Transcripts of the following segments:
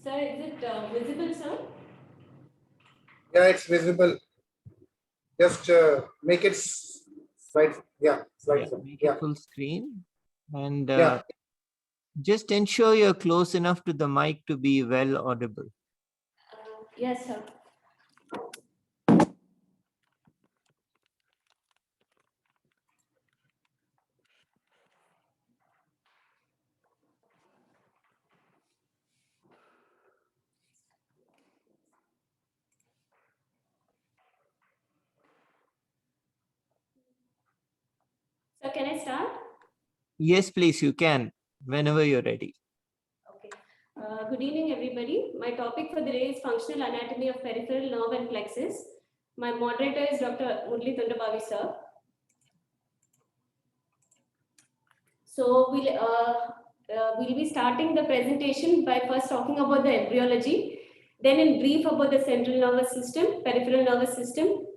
Sir, is it visible, sir? Yeah, it's visible. Just make it slide. Yeah, slide. Yeah, make Yeah. it full screen. And Yeah. just ensure you're close enough to the mic to be well audible. Yes, sir. So can I start? Yes, please, you can, whenever you're ready. Okay. Good evening, everybody. My topic for the day is functional anatomy of peripheral nerve and plexus. My moderator is Dr. Murli Tundabavi, sir. So we'll be starting the presentation by first talking about the embryology, then in brief about the central nervous system, peripheral nervous system,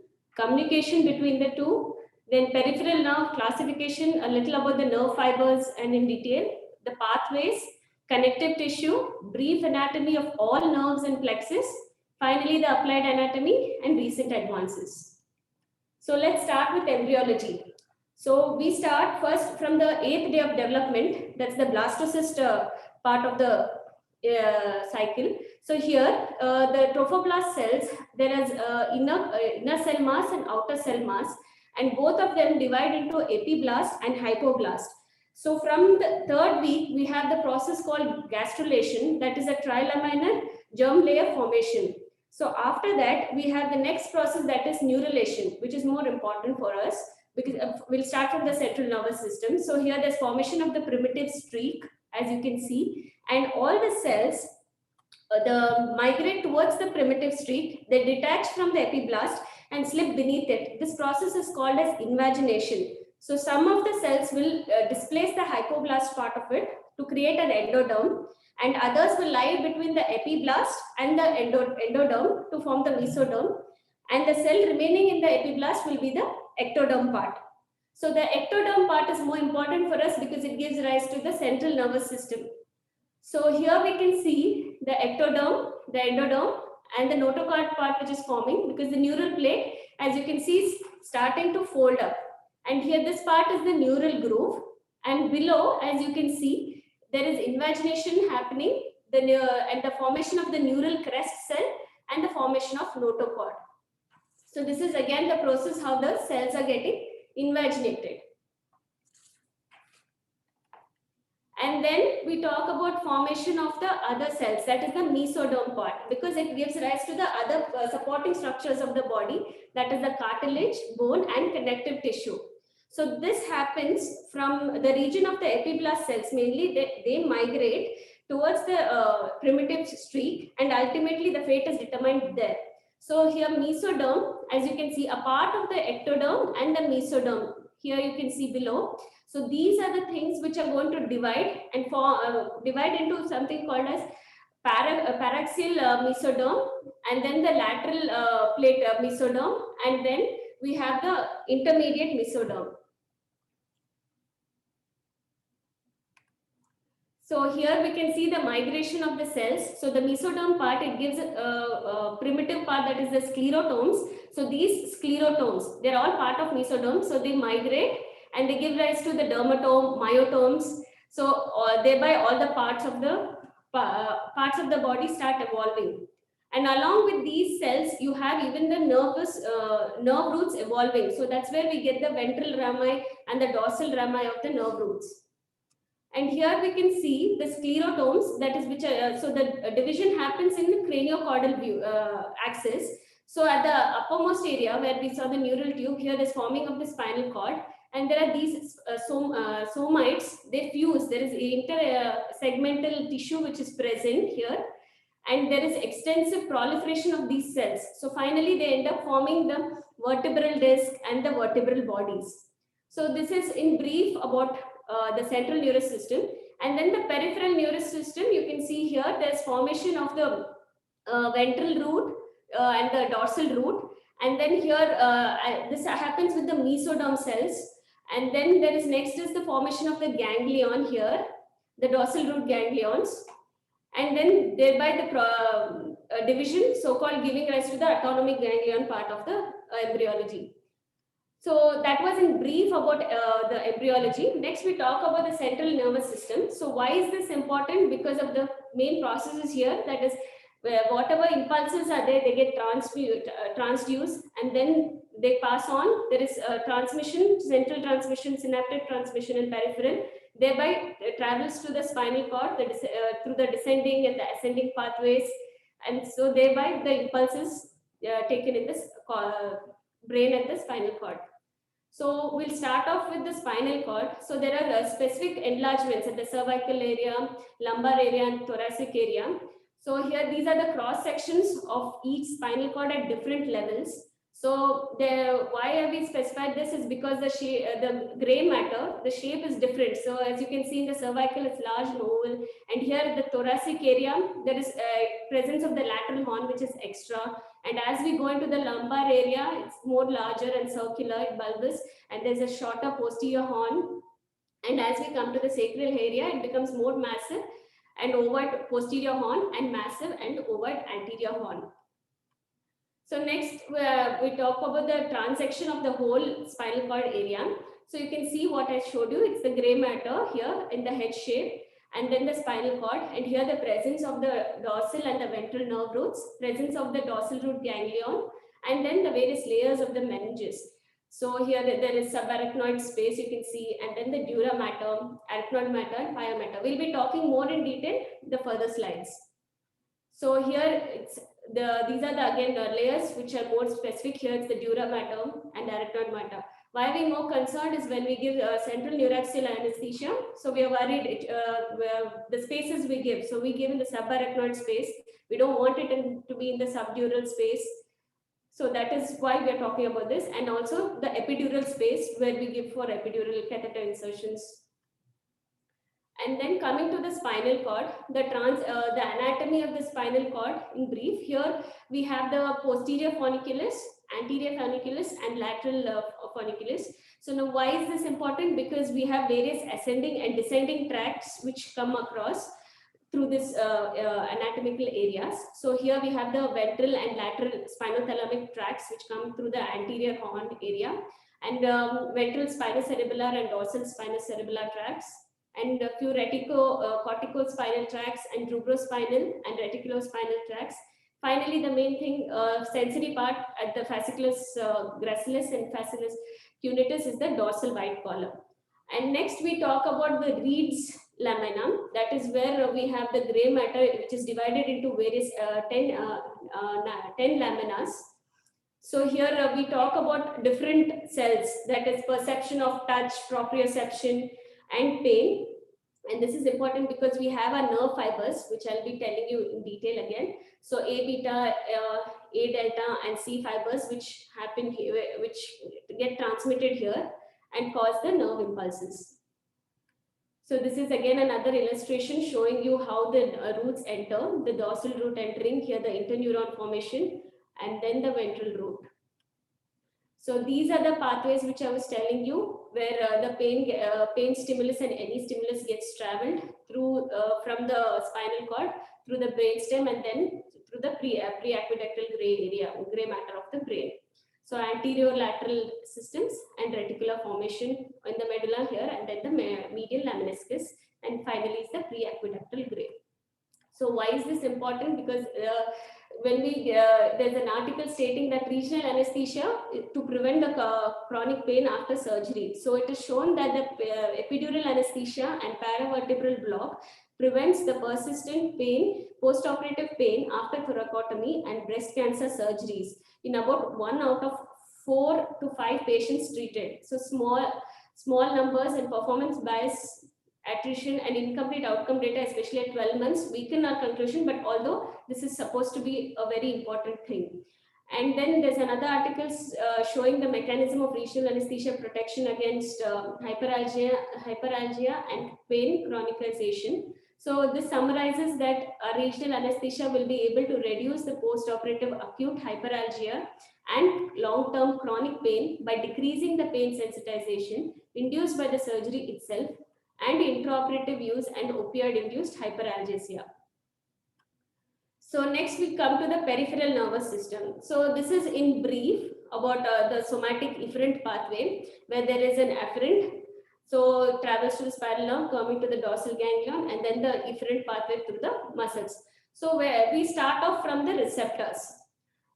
communication between the two, then peripheral nerve classification, a little about the nerve fibers and in detail, the pathways, connective tissue, brief anatomy of all nerves and plexus, finally the applied anatomy and recent advances. So let's start with embryology. So we start first from the 8th day of development. That's the blastocyst part of the cycle. So here, the trophoblast cells, there is inner cell mass and outer cell mass, and both of them divide into epiblast and hypoblast. So from the 3rd week, we have the process called gastrulation, that is a trilaminar germ layer formation. So after that, we have the next process, that is neurulation, which is more important for us because we'll start from the central nervous system. So here there's formation of the primitive streak, as you can see, and all the cells migrate towards the primitive streak. They detach from the epiblast and slip beneath it. This process is called as invagination. So some of the cells will displace the hypoblast part of it to create an endoderm, and others will lie between the epiblast and the endoderm to form the mesoderm, and the cell remaining in the epiblast will be the ectoderm part. So the ectoderm part is more important for us because it gives rise to the central nervous system. So here we can see the ectoderm, the endoderm, and the notochord part which is forming, because the neural plate, as you can see, is starting to fold up. And here this part is the neural groove, and below, as you can see, there is invagination happening, and the formation of the neural crest cell and the formation of notochord. So this is again the process how the cells are getting invaginated. And then we talk about formation of the other cells, that is the mesoderm part, because it gives rise to the other supporting structures of the body, that is the cartilage, bone, and connective tissue. So this happens from the region of the epiblast cells. Mainly they migrate towards the primitive streak, and ultimately the fate is determined there. So here mesoderm, as you can see, a part of the ectoderm and the mesoderm. Here you can see below. So these are the things which are going to divide and divide into something called as paraxial mesoderm, and then the lateral plate mesoderm, and then we have the intermediate mesoderm. So here we can see the migration of the cells. So the mesoderm part, it gives a primitive part, that is the sclerotomes. So these sclerotomes, they're all part of mesoderm. So they migrate and they give rise to the dermatome, myotomes. So thereby all the parts of the body start evolving. And along with these cells, you have even the nerve roots evolving. So that's where we get the ventral rami and the dorsal rami of the nerve roots. And here we can see the sclerotomes, that is which are, so the division happens in the craniocaudal view, axis. So at the uppermost area where we saw the neural tube, here there's forming of the spinal cord, and there are these somites, they fuse. There is intersegmental tissue which is present here, and there is extensive proliferation of these cells. So finally they end up forming the vertebral disc and the vertebral bodies. So this is in brief about the central nervous system. And then the peripheral nervous system, you can see here there's formation of the ventral root and the dorsal root, and then here this happens with the mesoderm cells, and then there is next is the formation of the ganglion here, the dorsal root ganglions, and then thereby the division, so-called giving rise to the autonomic ganglion part of the embryology. So that was in brief about the embryology. Next, we talk about the central nervous system. So why is this important? Because of the main processes here, that is, where whatever impulses are there, they get transduced, and then they pass on. There is transmission, central transmission, synaptic transmission, and peripheral. Thereby, it travels to the spinal cord through the descending and the ascending pathways, and so thereby the impulses taken in this brain and the spinal cord. So we'll start off with the spinal cord. So there are specific enlargements at the cervical area, lumbar area, and thoracic area. So here, these are the cross sections of each spinal cord at different levels. So why have we specified this is because the shape, the gray matter, the shape is different. So as you can see in the cervical, it's large and oval. And here the thoracic area, there is presence of the lateral horn, which is extra. And as we go into the lumbar area, it's more larger and circular, bulbous, and there's a shorter posterior horn. And as we come to the sacral area, it becomes more massive and overt posterior horn, and massive and overt anterior horn. So next, we talk about the transection of the whole spinal cord area. So you can see what I showed you. It's the gray matter here in the head shape, and then the spinal cord, and here the presence of the dorsal and the ventral nerve roots, presence of the dorsal root ganglion, and then the various layers of the meninges. So here there is subarachnoid space, you can see, and then the dura mater, arachnoid matter, and pia mater. We'll be talking more in detail in the further slides. So here these are again the layers which are more specific. Here it's the dura mater and arachnoid mater. Why we more concerned is when we give central neuraxial anesthesia. So we are worried the spaces we give. So we give in the subarachnoid space. We don't want it to be in the subdural space. So that is why we are talking about this, and also the epidural space where we give for epidural catheter insertions. And then coming to the spinal cord, the anatomy of the spinal cord in brief. Here we have the posterior funiculus, anterior funiculus, and lateral funiculus. So now why is this important? Because we have various ascending and descending tracts which come across through this anatomical areas. So here we have the ventral and lateral spinothalamic tracts which come through the anterior horn area, and ventral spinocerebellar and dorsal spinocerebellar tracts, and a few corticospinal tracts, and rubrospinal and reticulospinal tracts. Finally, the main thing, sensory part at the fasciculus gracilis and fasciculus cuneatus is the dorsal white column. And next we talk about the Reed's lamina. That is where we have the gray matter, which is divided into various 10 laminas. So here we talk about different cells, that is perception of touch, proprioception, and pain. And this is important because we have our nerve fibers, which I'll be telling you in detail again. So A beta, A delta, and C fibers, which happen here, which get transmitted here and cause the nerve impulses. So this is again another illustration showing you how the roots enter, the dorsal root entering here, the interneuron formation, and then the ventral root. So these are the pathways which I was telling you, where the pain stimulus and any stimulus gets traveled through from the spinal cord through the brainstem, and then through the preaqueductal gray matter of the brain. So anterior lateral systems and reticular formation in the medulla here, and then the medial lemniscus, and finally is the preaqueductal gray. So why is this important? Because when there's an article stating that regional anesthesia to prevent the chronic pain after surgery. So it is shown that the epidural anesthesia and paravertebral block prevents the persistent pain, postoperative pain after thoracotomy and breast cancer surgeries in about 1 out of 4 to 5 patients treated. So small numbers and performance bias, attrition, and incomplete outcome data, especially at 12 months, weaken our conclusion, but although this is supposed to be a very important thing. And then there's another article showing the mechanism of regional anesthesia protection against hyperalgia and pain chronicization. So this summarizes that a regional anesthesia will be able to reduce the post-operative acute hyperalgia and long-term chronic pain by decreasing the pain sensitization induced by the surgery itself and intraoperative use and opioid-induced hyperalgesia. So next we come to the peripheral nervous system. So this is in brief about the somatic efferent pathway, where there is an afferent. So travels to the spiral nerve, coming to the dorsal ganglion, and then the efferent pathway through the muscles. So where we start off from the receptors.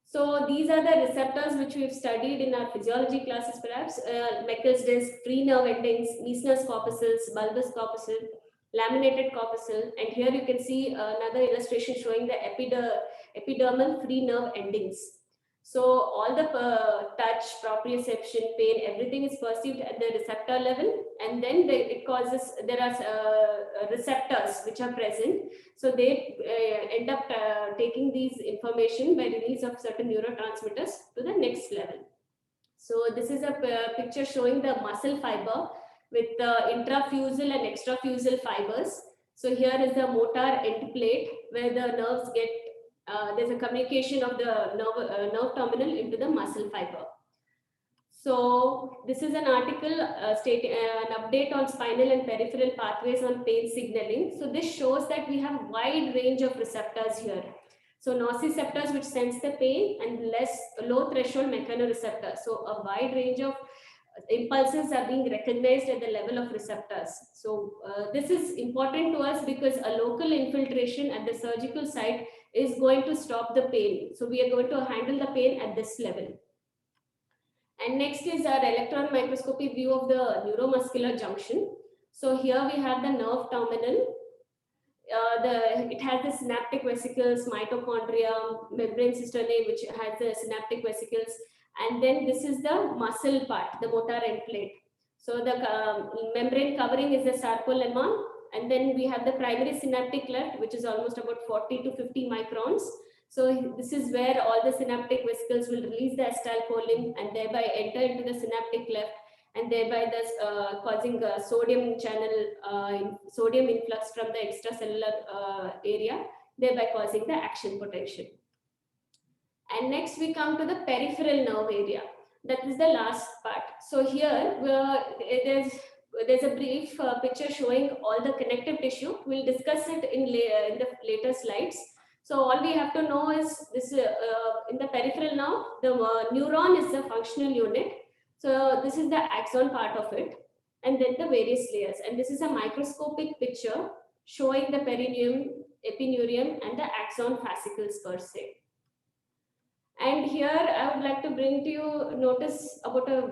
So these are the receptors which we've studied in our physiology classes, perhaps. Meckel's disc, free nerve endings, Meissner's corpuscles, bulbous corpuscle, laminated corpuscle, and here you can see another illustration showing the epidermal free nerve endings. So all the touch, proprioception, pain, everything is perceived at the receptor level, and then there are receptors which are present. So they end up taking these information by release of certain neurotransmitters to the next level. So this is a picture showing the muscle fiber with the intrafusal and extrafusal fibers. So here is the motor end plate where the nerves get, there's a communication of the nerve terminal into the muscle fiber. So this is an article stating an update on spinal and peripheral pathways on pain signaling. So this shows that we have wide range of receptors here. So nociceptors which sense the pain and low threshold mechanoreceptors. So a wide range of impulses are being recognized at the level of receptors. So this is important to us because a local infiltration at the surgical site is going to stop the pain. So we are going to handle the pain at this level. And next is our electron microscopy view of the neuromuscular junction. So here we have the nerve terminal. It has the synaptic vesicles, mitochondria, membrane cisternae, which has the synaptic vesicles. And then this is the muscle part, the motor end plate. So the membrane covering is the sarcolemma. And then we have the primary synaptic cleft, which is almost about 40 to 50 microns. So this is where all the synaptic vesicles will release the acetylcholine and thereby enter into the synaptic cleft, and thereby thus causing sodium channel, sodium influx from the extracellular area, thereby causing the action potential. And next we come to the peripheral nerve area. That is the last part. So here there's a brief picture showing all the connective tissue. We'll discuss it in the later slides. So all we have to know is this in the peripheral nerve, the neuron is the functional unit. So this is the axon part of it, and then the various layers. And this is a microscopic picture showing the perineum, epineurium, and the axon fascicles per se. And here I would like to bring to you notice about a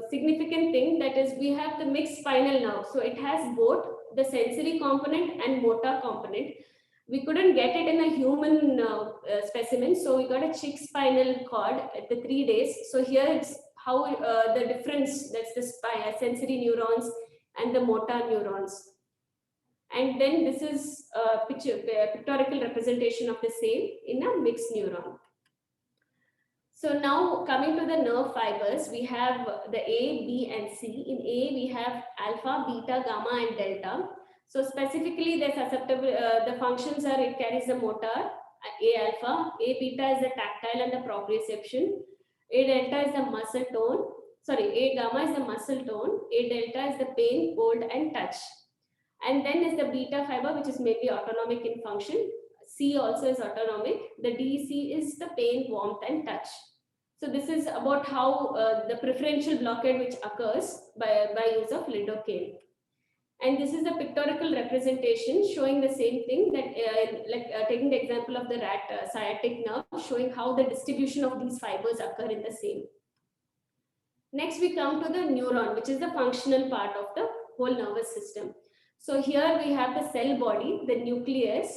significant thing, that is we have the mixed spinal nerve. So it has both the sensory component and motor component. We couldn't get it in a human specimen, so we got a chick spinal cord at the 3 days. So here it's how the difference, that's the sensory neurons and the motor neurons. And then this is a pictorial representation of the same in a mixed neuron. So now coming to the nerve fibers, we have the A, B, and C. In A, we have alpha, beta, gamma, and delta. So specifically, the susceptible, the functions are, it carries the motor, A alpha, A beta is the tactile and the proprioception, A delta is the muscle tone, sorry, A gamma is the muscle tone, A delta is the pain, cold, and touch. And then is the beta fiber, which is maybe autonomic in function. C also is autonomic. The DC is the pain, warmth, and touch. So this is about how the preferential blockade which occurs by use of lidocaine. And this is the pictorial representation showing the same thing, that taking the example of the rat sciatic nerve, showing how the distribution of these fibers occur in the same. Next we come to the neuron, which is the functional part of the whole nervous system. So here we have the cell body, the nucleus,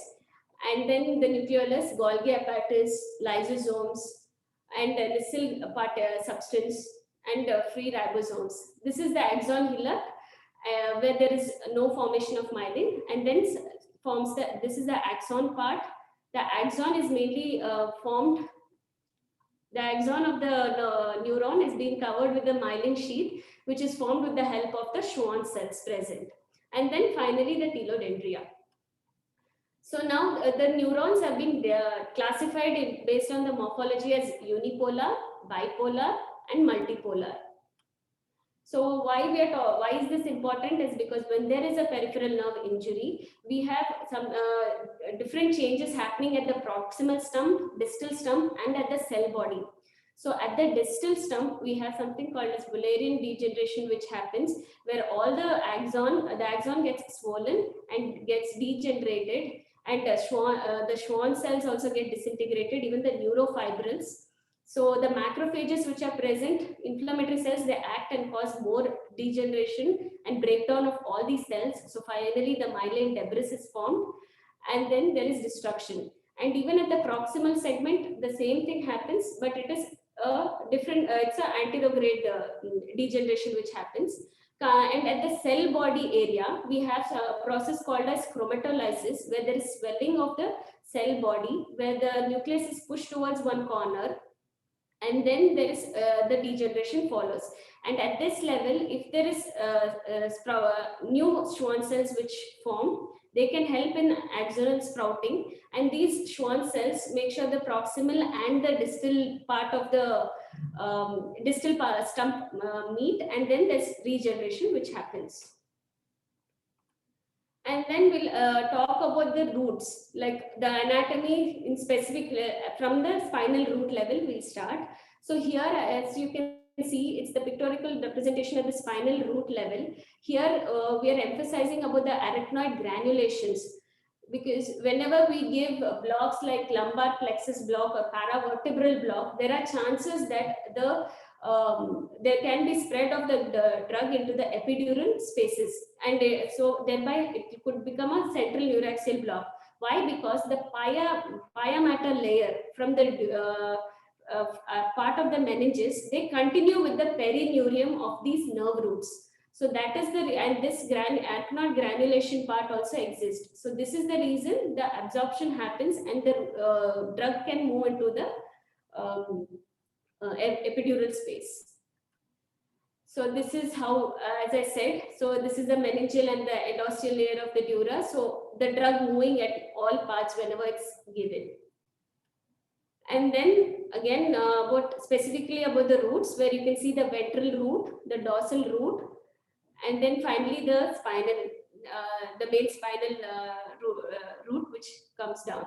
and then the nucleolus, Golgi apparatus, lysosomes, and Nissil substance, and free ribosomes. This is the axon hillock, where there is no formation of myelin, and then forms this is the axon part. The axon is mainly formed, the axon of the neuron is being covered with the myelin sheath, which is formed with the help of the Schwann cells present. And then finally the telodendria. So now the neurons have been classified based on the morphology as unipolar, bipolar, and multipolar. So why is this important is because when there is a peripheral nerve injury, we have some different changes happening at the proximal stump, distal stump, and at the cell body. So at the distal stump, we have something called as Wallerian degeneration, which happens where all the axon gets swollen and gets degenerated, and the Schwann cells also get disintegrated, even the neurofibrils. So the macrophages which are present, inflammatory cells, they act and cause more degeneration and breakdown of all these cells. So finally the myelin debris is formed, and then there is destruction. And even at the proximal segment, the same thing happens, but it is a different, it's an anterograde degeneration which happens. And at the cell body area, we have a process called as chromatolysis, where there is swelling of the cell body, where the nucleus is pushed towards one corner, and then there is the degeneration follows. And at this level, if there is new Schwann cells which form, they can help in axonal sprouting, and these Schwann cells make sure the proximal and the distal part of the stump meet, and then there's regeneration which happens. And then we'll talk about the roots, like the anatomy in specific, from the spinal root level we'll start. So here, as you can see, it's the pictorial representation at the spinal root level. Here we are emphasizing about the arachnoid granulations, because whenever we give blocks like lumbar plexus block or paravertebral block, there are chances that there can be spread of the drug into the epidural spaces, and so thereby it could become a central neuraxial block. Why? Because the pia mater layer from the part of the meninges, they continue with the perineurium of these nerve roots. So that is and this arachnoid granulation part also exists. So this is the reason the absorption happens and the drug can move into the epidural space. So this is how, as I said, so this is the meningeal and the endosteal layer of the dura. So the drug moving at all parts whenever it's given. And then again, specifically about the roots, where you can see the ventral root, the dorsal root, and then finally the spinal, the main spinal root which comes down.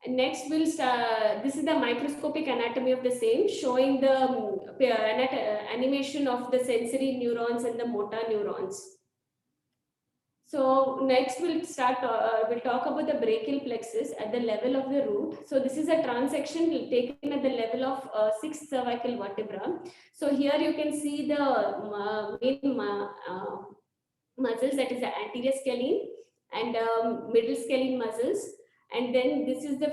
And next we'll start, this is the microscopic anatomy of the same, showing the animation of the sensory neurons and the motor neurons. So next we'll start, we'll talk about the brachial plexus at the level of the root. So this is a transection taken at the level of 6th cervical vertebra. So here you can see the main muscles, that is the anterior scalene and middle scalene muscles. And then this is the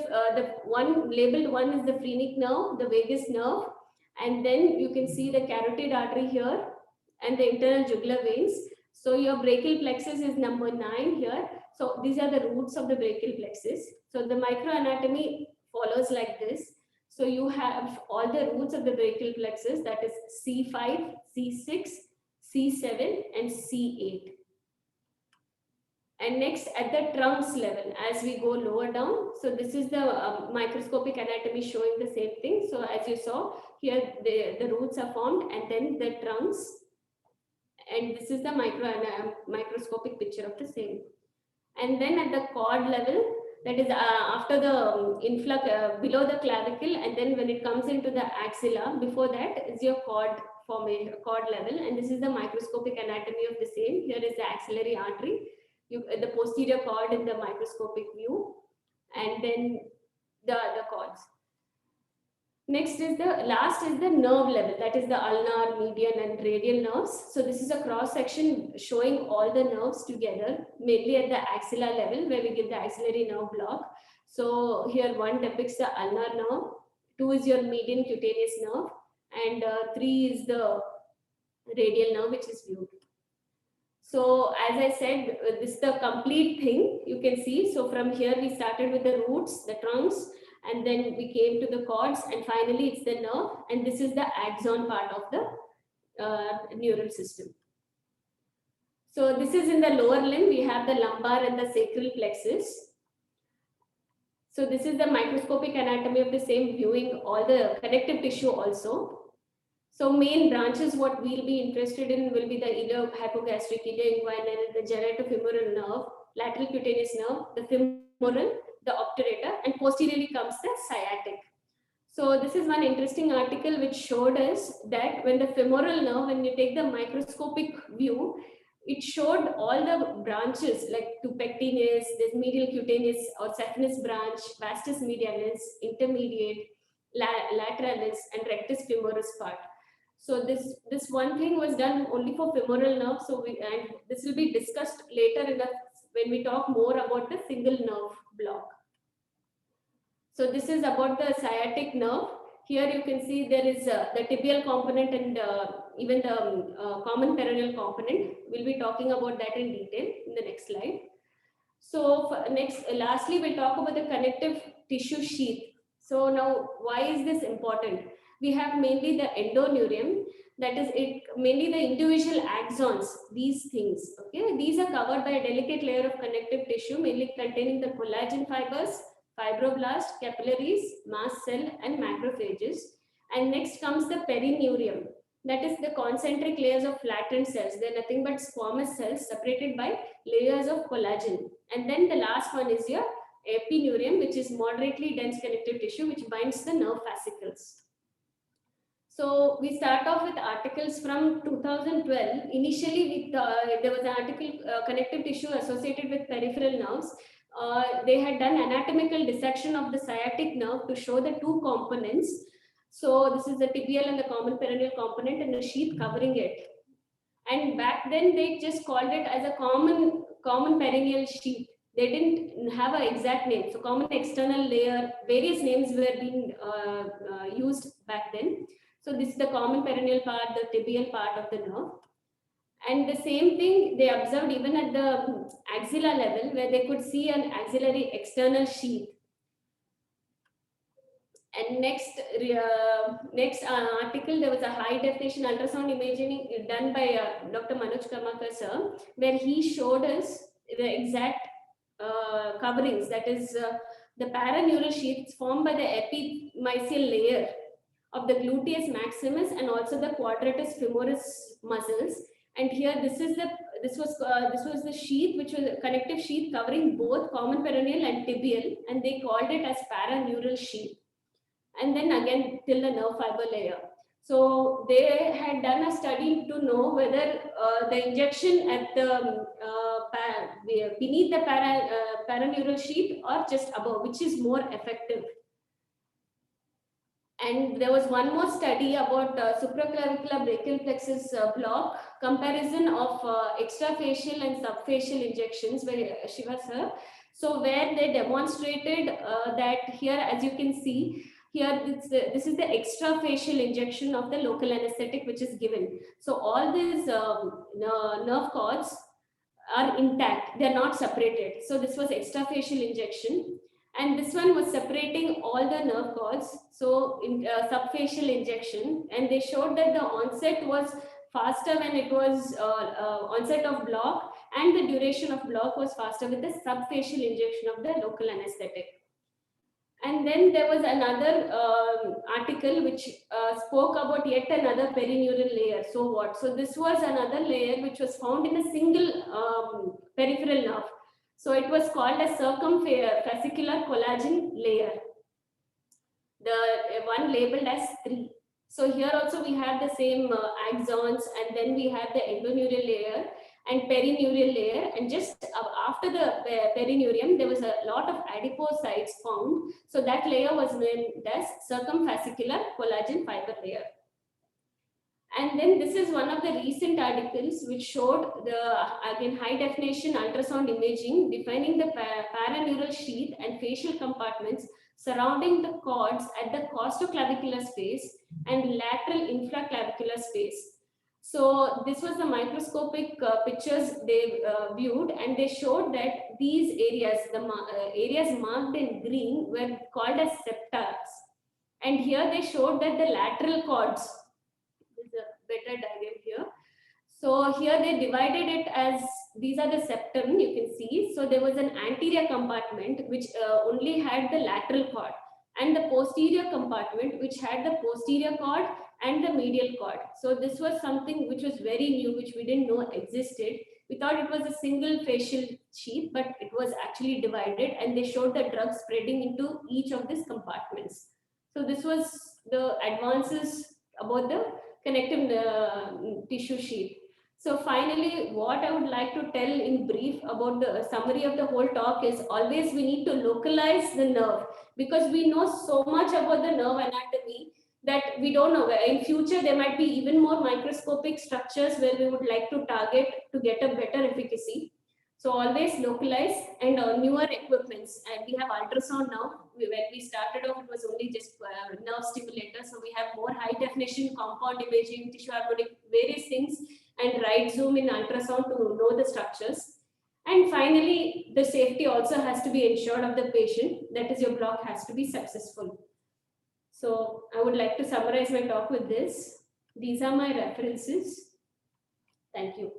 one labeled one is the phrenic nerve, the vagus nerve. And then you can see the carotid artery here and the internal jugular veins. So your brachial plexus is number 9 here. So these are the roots of the brachial plexus. So the microanatomy follows like this. So you have all the roots of the brachial plexus, that is C5, C6, C7, and C8. And next at the trunks level, as we go lower down, so this is the microscopic anatomy showing the same thing. So as you saw here, the roots are formed and then the trunks. And this is the microscopic picture of the same. And then at the cord level, that is after the influx below the clavicle, and then when it comes into the axilla, before that is your cord formation, cord level. And this is the microscopic anatomy of the same. Here is the axillary artery, the posterior cord in the microscopic view, and then the cords. Next is the last is the nerve level, that is the ulnar, median, and radial nerves. So this is a cross section showing all the nerves together, mainly at the axilla level where we give the axillary nerve block. So here 1 depicts the ulnar nerve, 2 is your median cutaneous nerve, and 3 is the radial nerve which is viewed. So as I said, this is the complete thing you can see. So from here we started with the roots, the trunks, and then we came to the cords, and finally it's the nerve, and this is the axon part of the neural system. So this is in the lower limb, we have the lumbar and the sacral plexus. So this is the microscopic anatomy of the same, viewing all the connective tissue also. So main branches what we'll be interested in will be the iliohypogastric, ilioinguinal, the genitofemoral nerve, lateral cutaneous nerve, the femoral, the obturator, and posteriorly comes the sciatic. So this is one interesting article which showed us that when the femoral nerve, when you take the microscopic view, it showed all the branches like to pectineus, there's medial cutaneous or saphenous branch, vastus medialis, intermediate, lateralis, and rectus femoris part. So this one thing was done only for femoral nerve. So and this will be discussed later when we talk more about the single nerve block. So this is about the sciatic nerve. Here you can see there is the tibial component and even the common peroneal component. We'll be talking about that in detail in the next slide. So lastly, we'll talk about the connective tissue sheath. So now, why is this important? We have mainly the endoneurium, that is it, mainly the individual axons, these things. Okay, these are covered by a delicate layer of connective tissue, mainly containing the collagen fibers, fibroblast, capillaries, mast cell, and macrophages. And next comes the perineurium, that is the concentric layers of flattened cells. They're nothing but squamous cells separated by layers of collagen. And then the last one is your epineurium, which is moderately dense connective tissue, which binds the nerve fascicles. So we start off with articles from 2012. Initially, there was an article, connective tissue associated with peripheral nerves. They had done anatomical dissection of the sciatic nerve to show the two components. So this is the tibial and the common peroneal component and the sheath covering it. And back then they just called it as a common peroneal sheath. They didn't have an exact name. So common external layer, various names were being used back then. So this is the common peroneal part, the tibial part of the nerve. And the same thing they observed even at the axilla level, where they could see an axillary external sheath. And next article, there was a high definition ultrasound imaging done by Dr. Manoj Karmakar sir, where he showed us the exact coverings, that is the paraneural sheaths formed by the epimysial layer of the gluteus maximus and also the quadratus femoris muscles. And here this was the sheath, which was a connective sheath covering both common peroneal and tibial, and they called it as paraneural sheath. And then again till the nerve fiber layer. So they had done a study to know whether the injection at the beneath the paraneural sheath or just above, which is more effective. And there was one more study about supraclavicular brachial plexus block, comparison of extrafacial and subfacial injections by Shiva sir. So where they demonstrated that here, as you can see, here this is the extrafacial injection of the local anesthetic which is given. So all these nerve cords are intact, they are not separated. So this was extrafacial injection. And this one was separating all the nerve cords, so in subfacial injection, and they showed that the onset was faster when it was onset of block, and the duration of block was faster with the subfacial injection of the local anesthetic. And then there was another article which spoke about yet another perineural layer. So what? So this was another layer which was found in a single peripheral nerve. So it was called a circumfascicular collagen layer. The one labeled as 3. So here also we have the same axons, and then we have the endoneurial layer and perineurial layer. And just after the perineurium, there was a lot of adipocytes found. So that layer was named as circumfascicular collagen fiber layer. And then this is one of the recent articles which showed the, again, high definition ultrasound imaging defining the paraneural sheath and facial compartments surrounding the cords at the costoclavicular space and lateral infraclavicular space. So this was the microscopic pictures they viewed, and they showed that these areas, the areas marked in green, were called as septars. And here they showed that the lateral cords, better diagram here. So here they divided it as, these are the septum, you can see. So there was an anterior compartment which only had the lateral cord, and the posterior compartment which had the posterior cord and the medial cord. So this was something which was very new, which we didn't know existed. We thought it was a single facial sheath, but it was actually divided, and they showed the drug spreading into each of these compartments. So this was the advances about the connective tissue sheath. So finally, what I would like to tell in brief about the summary of the whole talk is always we need to localize the nerve, because we know so much about the nerve anatomy that we don't know. In future, there might be even more microscopic structures where we would like to target to get a better efficacy. So always localize, and newer equipments. And we have ultrasound now. When we started off, it was only just nerve stimulator. So we have more high definition compound imaging, tissue harmonic, various things, and right zoom in ultrasound to know the structures. And finally, the safety also has to be ensured of the patient. That is, your block has to be successful. So I would like to summarize my talk with this. These are my references. Thank you.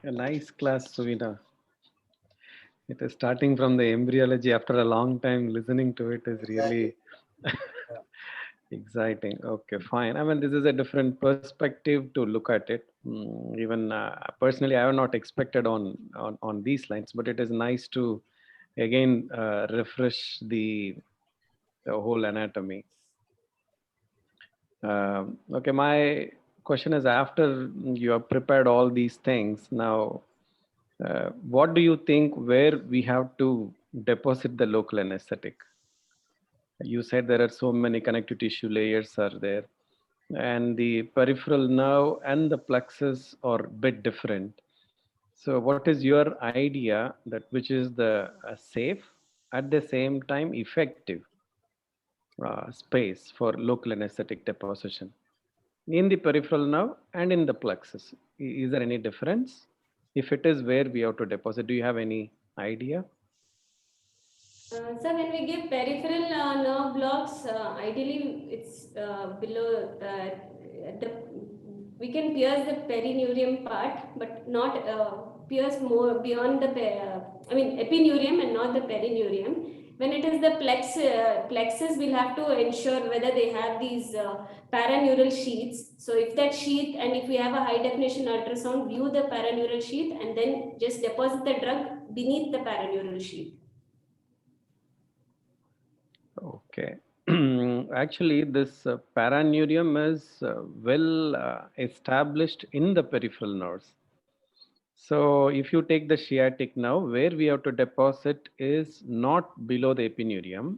A nice class, Suvina. It is starting from the embryology. After a long time, listening to it is really exciting. Okay, fine. I mean, this is a different perspective to look at it. Even personally, I have not expected on these lines, but it is nice to again refresh the whole anatomy. Okay, my question is, after you have prepared all these things, now what do you think where we have to deposit the local anesthetic? You said there are so many connective tissue layers are there, and the peripheral nerve and the plexus are a bit different. So what is your idea that which is the safe, at the same time effective space for local anesthetic deposition in the peripheral nerve and in the plexus? Is there any difference? If it is, where we have to deposit? Do you have any idea? So when we give peripheral nerve blocks, ideally it's below we can pierce the perineurium part, but not pierce more beyond the epineurium and not the perineurium. When it is the plexus, we'll have to ensure whether they have these paraneural sheaths. So if that sheath, and if we have a high definition ultrasound, view the paraneural sheath and then just deposit the drug beneath the paraneural sheath. Okay. Actually, this paraneurium is well established in the peripheral nerves. So if you take the sciatic nerve, where we have to deposit is not below the epineurium.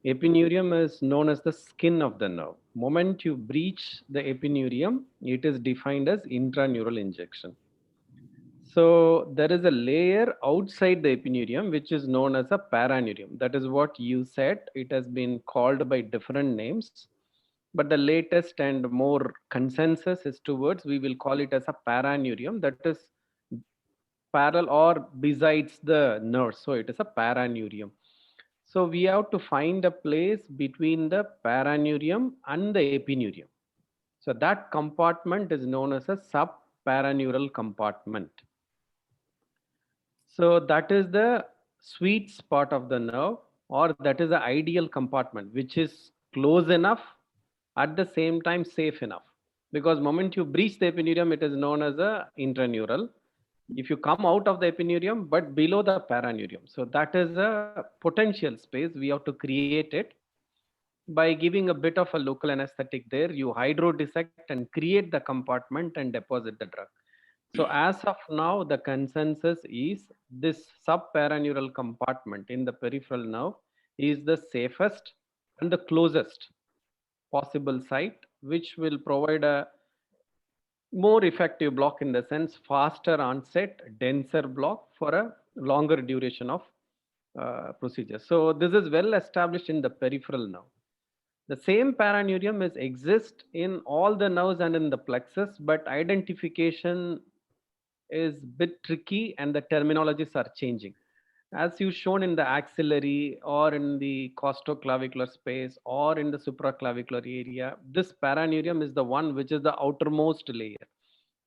Epineurium is known as the skin of the nerve. Moment you breach the epineurium, it is defined as intraneural injection. So there is a layer outside the epineurium which is known as a paraneurium. That is what you said. It has been called by different names, but the latest and more consensus is towards we will call it as a paraneurium, that is parallel or besides the nerve. So it is a paraneurium. So we have to find a place between the paraneurium and the epineurium. So that compartment is known as a subparaneural compartment. So that is the sweet spot of the nerve, or that is the ideal compartment, which is close enough, at the same time safe enough. Because moment you breach the epineurium, it is known as a intraneural. If you come out of the epineurium, but below the paraneurium. So that is a potential space. We have to create it by giving a bit of a local anesthetic there. You hydrodissect and create the compartment and deposit the drug. So as of now, the consensus is this subparaneural compartment in the peripheral nerve is the safest and the closest possible site, which will provide a more effective block in the sense faster onset, denser block for a longer duration of procedure. So this is well established in the peripheral nerve. The same paraneurin is exist in all the nerves and in the plexus, but identification is bit tricky and the terminologies are changing. As you shown in the axillary or in the costoclavicular space or in the supraclavicular area, this paraneurin is the one which is the outermost layer.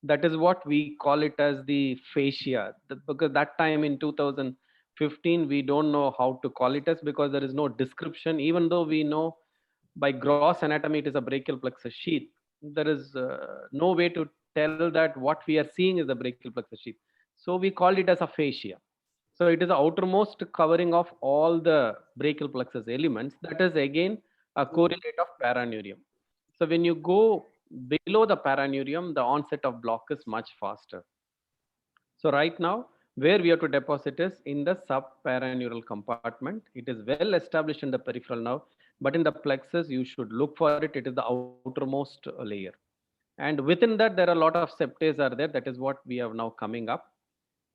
That is what we call it as the fascia. Because that time in 2015, we don't know how to call it as, because there is no description, even though we know by gross anatomy it is a brachial plexus sheath. There is no way to tell that what we are seeing is the brachial plexus sheath. So we called it as a fascia. So it is the outermost covering of all the brachial plexus elements. That is again a correlate of paraneurin. So when you go below the paraneurin, the onset of block is much faster. So right now, where we have to deposit is in the subparaneural compartment. It is well established in the peripheral nerve, but in the plexus, you should look for it. It is the outermost layer. And within that, there are a lot of septae are there. That is what we have now coming up.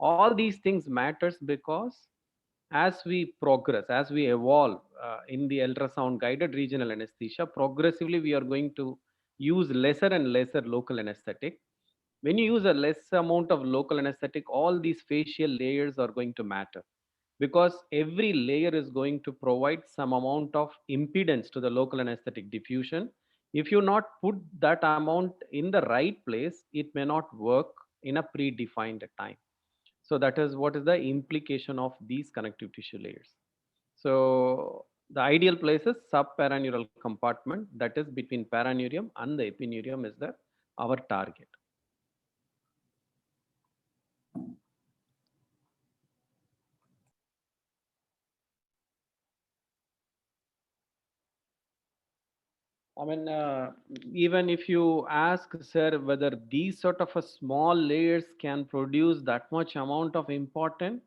All these things matters because as we progress, as we evolve in the ultrasound guided regional anesthesia, progressively we are going to use lesser and lesser local anesthetic. When you use a less amount of local anesthetic, all these facial layers are going to matter, because every layer is going to provide some amount of impedance to the local anesthetic diffusion. If you not put that amount in the right place, it may not work in a predefined time. So that is what is the implication of these connective tissue layers. So the ideal place is subparaneural compartment, that is between paraneurin and the epineurium is the our target. I mean, even if you ask, sir, whether these sort of a small layers can produce that much amount of important,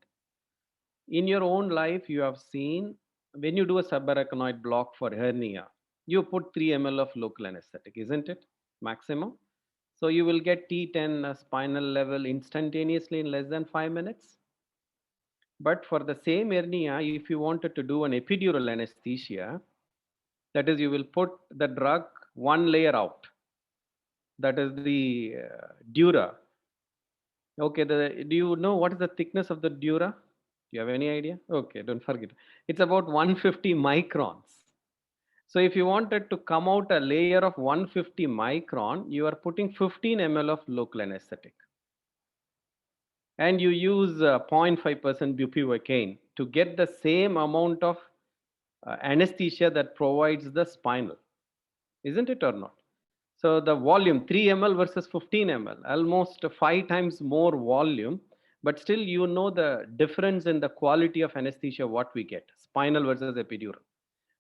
in your own life, you have seen when you do a subarachnoid block for hernia, you put 3 ml of local anesthetic, isn't it? Maximum. So you will get T10 spinal level instantaneously in less than 5 minutes. But for the same hernia, if you wanted to do an epidural anesthesia, that is, you will put the drug one layer out. That is the dura. Okay, do you know what is the thickness of the dura? Do you have any idea? Okay, don't forget. It's about 150 microns. So if you wanted to come out a layer of 150 micron, you are putting 15 ml of local anesthetic. And you use 0.5% bupivacaine to get the same amount of anesthesia that provides the spinal. Isn't it or not? So the volume 3 ml versus 15 ml, almost 5 times more volume, but still you know the difference in the quality of anesthesia what we get, spinal versus epidural.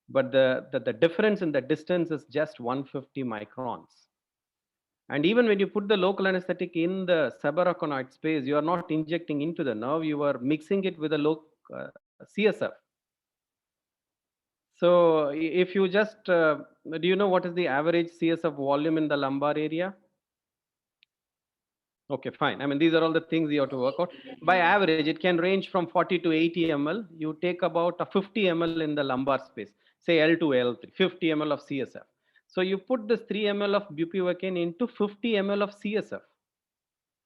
But the difference in the distance is just 150 microns. And even when you put the local anesthetic in the subarachnoid space, you are not injecting into the nerve, you are mixing it with a CSF. So if you just, do you know what is the average CSF volume in the lumbar area? Okay, fine. I mean, these are all the things you have to work out. By average, it can range from 40 to 80 ml. You take about a 50 ml in the lumbar space, say L2, L3, 50 ml of CSF. So you put this 3 ml of bupivacaine into 50 ml of CSF.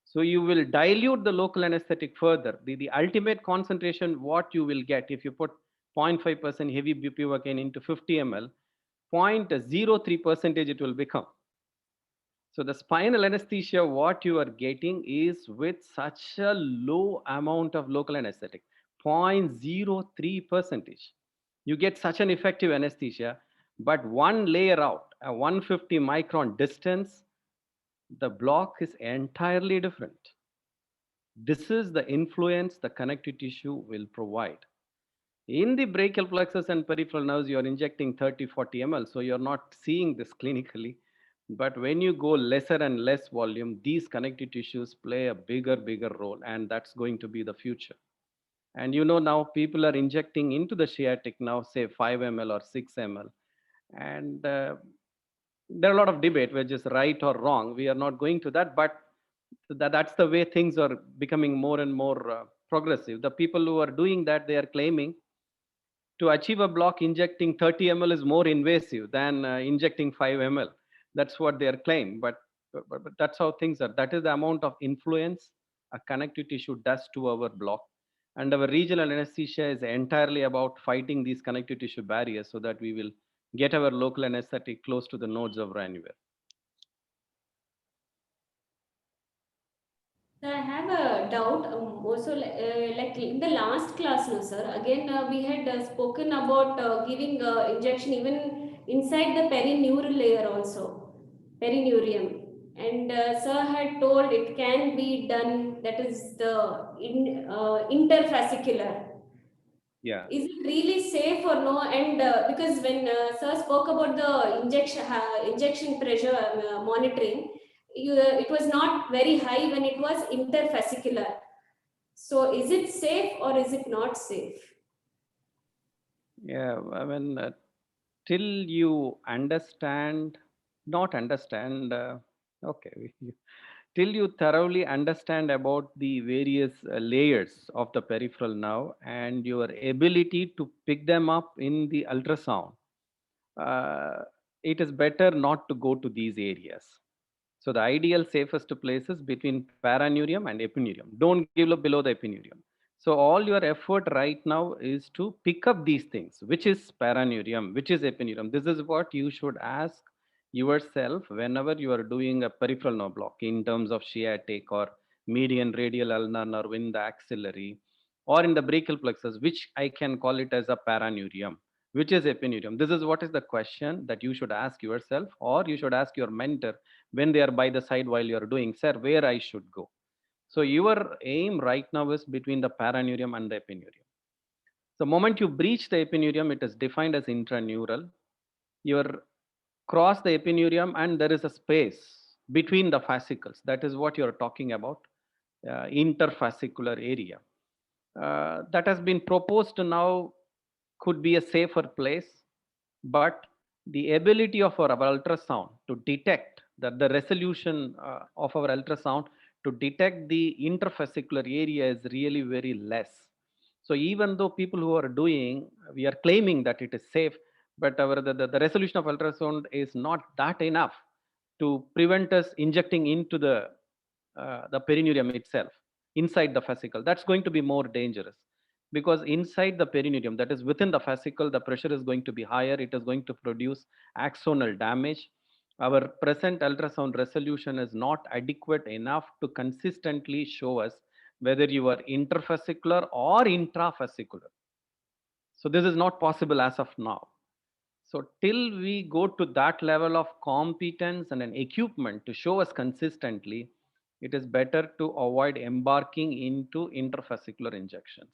So you will dilute the local anesthetic further. The ultimate concentration, what you will get if you put 0.5% heavy bupivacaine into 50 ml, 0.03% it will become. So the spinal anesthesia, what you are getting is with such a low amount of local anesthetic, 0.03%. You get such an effective anesthesia, but one layer out, a 150 micron distance, the block is entirely different. This is the influence the connective tissue will provide. In the brachial plexus and peripheral nerves, you are injecting 30, 40 ml, so you're not seeing this clinically. But when you go lesser and less volume, these connective tissues play a bigger role, and that's going to be the future. And you know, now people are injecting into the sciatic now, say 5 ml or 6 ml. And there are a lot of debate, which is right or wrong. We are not going to that, but that's the way things are becoming more and more progressive. The people who are doing that, they are claiming to achieve a block, injecting 30 ml is more invasive than injecting 5 ml. That's what they are claiming. But that's how things are. That is the amount of influence a connective tissue does to our block. And our regional anesthesia is entirely about fighting these connective tissue barriers so that we will get our local anesthetic close to the nodes of Ranvier. So I have a doubt. Also, like in the last class, no, sir. Again, we had spoken about giving injection even inside the perineural layer also, perineurium. And sir had told it can be done. That is the interfascicular. Yeah. Is it really safe or no? And because when sir spoke about the injection pressure monitoring, it was not very high when it was interfascicular. So is it safe or is it not safe? Yeah, I mean, till you understand, not understand, okay, till you thoroughly understand about the various layers of the peripheral nerve and your ability to pick them up in the ultrasound, it is better not to go to these areas. So the ideal safest place is between paraneurium and epineurium. Don't give up below the epineurium. So all your effort right now is to pick up these things, which is paraneurium, which is epineurium. This is what you should ask yourself whenever you are doing a peripheral nerve block in terms of sciatic or median radial ulnar nerve in the axillary or in the brachial plexus, which I can call it as a paraneurium, which is epineurium. This is what is the question that you should ask yourself, or you should ask your mentor when they are by the side while you're doing, sir, where I should go. So your aim right now is between the paraneurium and the epineurium. The moment you breach the epineurium, it is defined as intraneural. You cross the epineurium and there is a space between the fascicles. That is what you're talking about, interfascicular area. That has been proposed now, could be a safer place, but the ability of our ultrasound to detect that the resolution of our ultrasound to detect the interfascicular area is really very less. So even though people who are doing, we are claiming that it is safe, but the resolution of ultrasound is not that enough to prevent us injecting into the perineurium itself, inside the fascicle. That's going to be more dangerous, because inside the perineurium, that is within the fascicle, the pressure is going to be higher. It is going to produce axonal damage. Our present ultrasound resolution is not adequate enough to consistently show us whether you are interfascicular or intrafascicular. So this is not possible as of now. So till we go to that level of competence and an equipment to show us consistently, it is better to avoid embarking into interfascicular injections.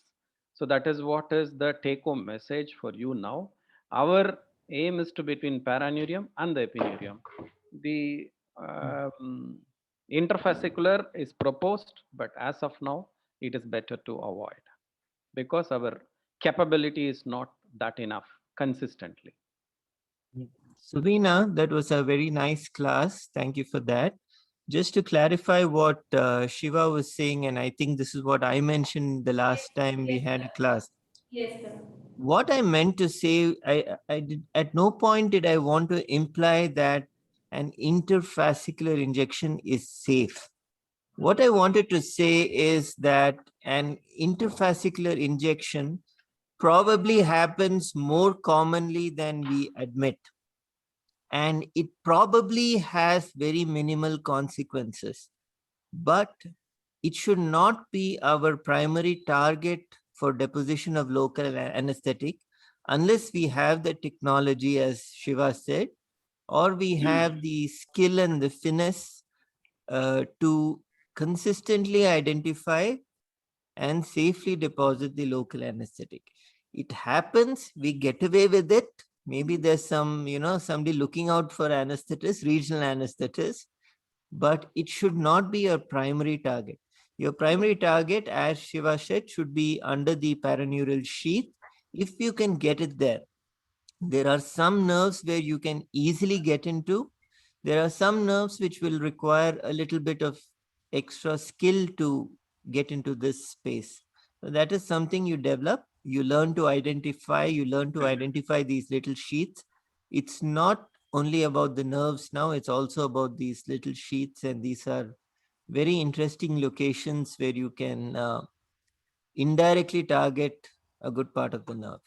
So that is what is the take-home message for you now. Our aim is to between paraneurium and the epineurium. The interfascicular is proposed, but as of now, it is better to avoid because our capability is not that enough consistently. Subina, that was a very nice class. Thank you for that. Just to clarify what Shiva was saying, and I think this is what I mentioned the last time we had a class. Yes, sir. What I meant to say, I did, at no point did I want to imply that an interfascicular injection is safe. What I wanted to say is that an interfascicular injection probably happens more commonly than we admit. And it probably has very minimal consequences. But it should not be our primary target for deposition of local anesthetic unless we have the technology, as Shiva said, or we have the skill and the finesse to consistently identify and safely deposit the local anesthetic. It happens, we get away with it. Maybe there's some, somebody looking out for anesthetists, regional anesthetists, but it should not be your primary target. Your primary target, as Shiva said, should be under the paraneural sheath. If you can get it there, there are some nerves where you can easily get into, There are some nerves which will require a little bit of extra skill to get into this space. So that is something you develop. You learn to identify, these little sheaths. It's not only about the nerves now, it's also about these little sheaths, and these are very interesting locations where you can indirectly target a good part of the nerve.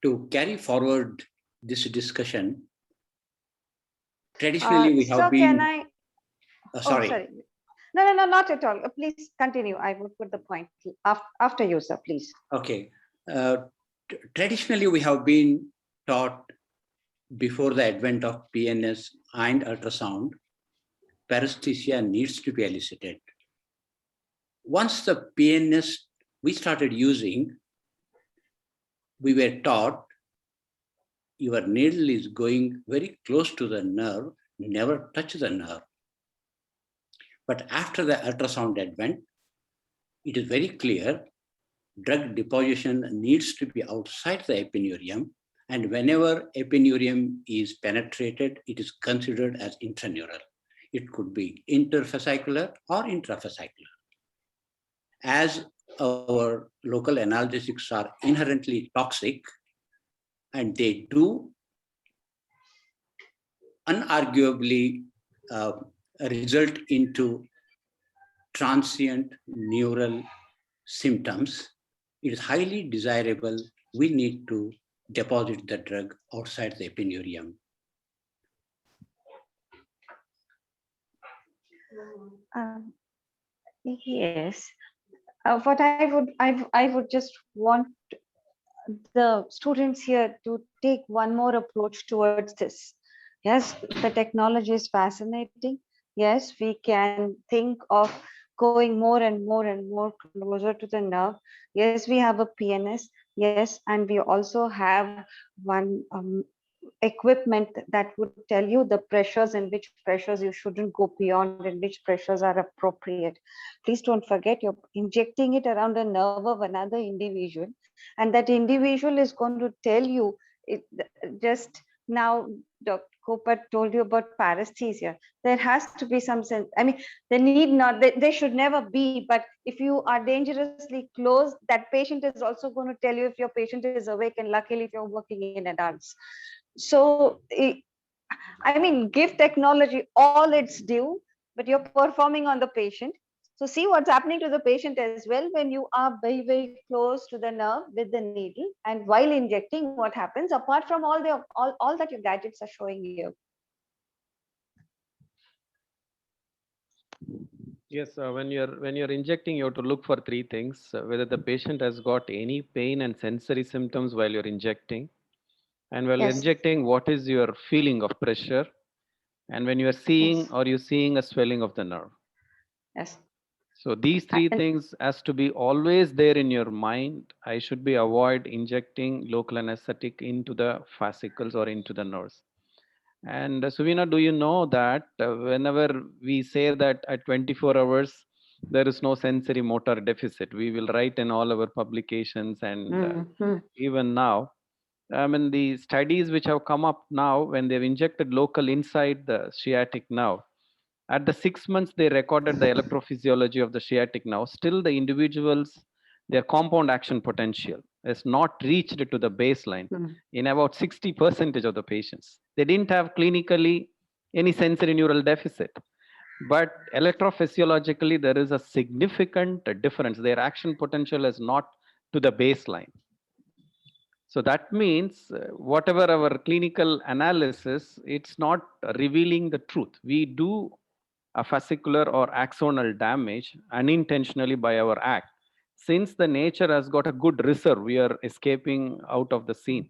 To carry forward this discussion, traditionally we have Sir, been. can I? Oh, Sorry. sorry. No, not at all. Please continue. I would put the point after you, sir, please. Okay. Traditionally, we have been taught before the advent of PNS and ultrasound, paresthesia needs to be elicited. Once the PNS we started using, we were taught your needle is going very close to the nerve, never touch the nerve. But after the ultrasound advent, it is very clear drug deposition needs to be outside the epineurium, and whenever epineurium is penetrated, it is considered as intraneural. It could be interfascicular or intrafascicular. As our local analgesics are inherently toxic, and they do unarguably result into transient neural symptoms, it is highly desirable we need to deposit the drug outside the epineurium. Yes. What I would just want the students here to take one more approach towards this. Yes, the technology is fascinating. Yes, we can think of going more and more closer to the nerve. Yes, we have a PNS. Yes, and we also have one equipment that would tell you the pressures and which pressures you shouldn't go beyond and which pressures are appropriate. Please don't forget, you're injecting it around a nerve of another individual, and that individual is going to tell you it. Just now Dr. Kopat told you about paresthesia. There has to be some sense. I mean, they should never be, but if you are dangerously close, that patient is also going to tell you if your patient is awake, and luckily if you're working in adults. So, I mean, give technology all its due, but you're performing on the patient. So see what's happening to the patient as well when you are very, very close to the nerve with the needle, and while injecting, what happens apart from all that your gadgets are showing you. Yes, when you're injecting, you have to look for three things: whether the patient has got any pain and sensory symptoms while you're injecting, and while Yes. injecting, what is your feeling of pressure, and when you are seeing, Yes. are you seeing a swelling of the nerve? Yes. So these three things has to be always there in your mind. I should be avoid injecting local anesthetic into the fascicles or into the nerves. And Suvina, do you know that whenever we say that at 24 hours, there is no sensory motor deficit, we will write in all our publications and even now, I mean, the studies which have come up now, when they've injected local inside the sciatic nerve, at the 6 months, they recorded the electrophysiology of the sciatic nerve. Still, the individuals, their compound action potential is not reached to the baseline in about 60% of the patients. They didn't have clinically any sensory neural deficit. But electrophysiologically, there is a significant difference. Their action potential is not to the baseline. So that means whatever our clinical analysis, it's not revealing the truth. We do a fascicular or axonal damage unintentionally by our act. Since the nature has got a good reserve, we are escaping out of the scene.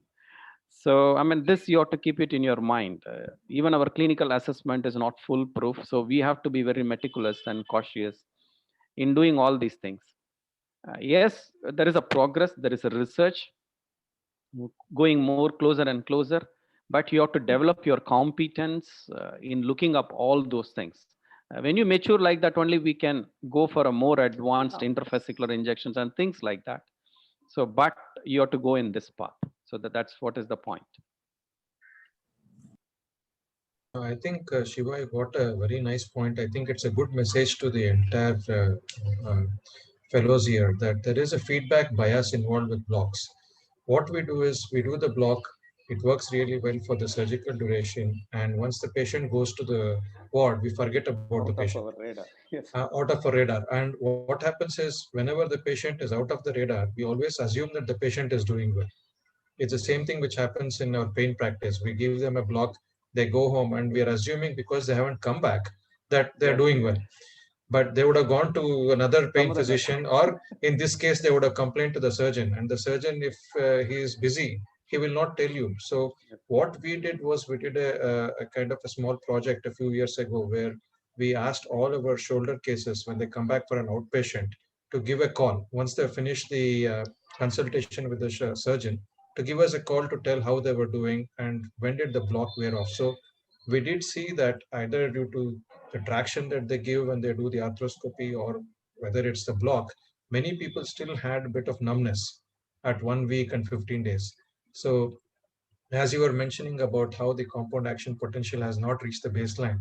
So, I mean, this you have to keep it in your mind. Even our clinical assessment is not foolproof. So we have to be very meticulous and cautious in doing all these things. Yes, there is a progress, there is a research going more closer and closer, but you have to develop your competence in looking up all those things. When you mature like that, only we can go for a more advanced interfascicular injections and things like that. So, but you have to go in this path. So that's what is the point. I think Shiva, you got a very nice point. I think it's a good message to the entire fellows here that there is a feedback bias involved with blocks. What we do is we do the block, it works really well for the surgical duration. And once the patient goes to the ward, we forget about the patient. Out of our radar. Yes. Out of a radar. And what happens is whenever the patient is out of the radar, we always assume that the patient is doing well. It's the same thing which happens in our pain practice. We give them a block, they go home, and we are assuming because they haven't come back that they're doing well. But they would have gone to another pain physician, or in this case, they would have complained to the surgeon. And the surgeon, if he is busy, he will not tell you. So what we did was we did a kind of a small project a few years ago where we asked all of our shoulder cases when they come back for an outpatient to give a call once they finish the consultation with the surgeon, to give us a call to tell how they were doing and when did the block wear off. So we did see that either due to the traction that they give when they do the arthroscopy or whether it's the block, many people still had a bit of numbness at 1 week and 15 days. So as you were mentioning about how the compound action potential has not reached the baseline,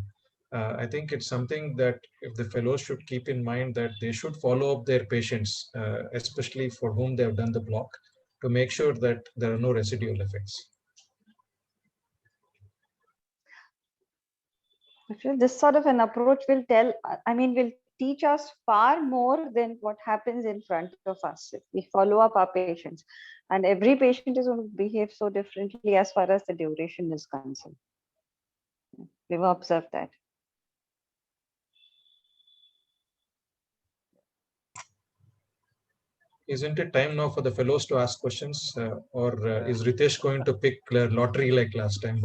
I think it's something that if the fellows should keep in mind that they should follow up their patients, especially for whom they have done the block, to make sure that there are no residual effects. This sort of an approach will will teach us far more than what happens in front of us if we follow up our patients. And every patient is going to behave so differently as far as the duration is concerned. We've observed that. Isn't it time now for the fellows to ask questions, or is Ritesh going to pick lottery like last time?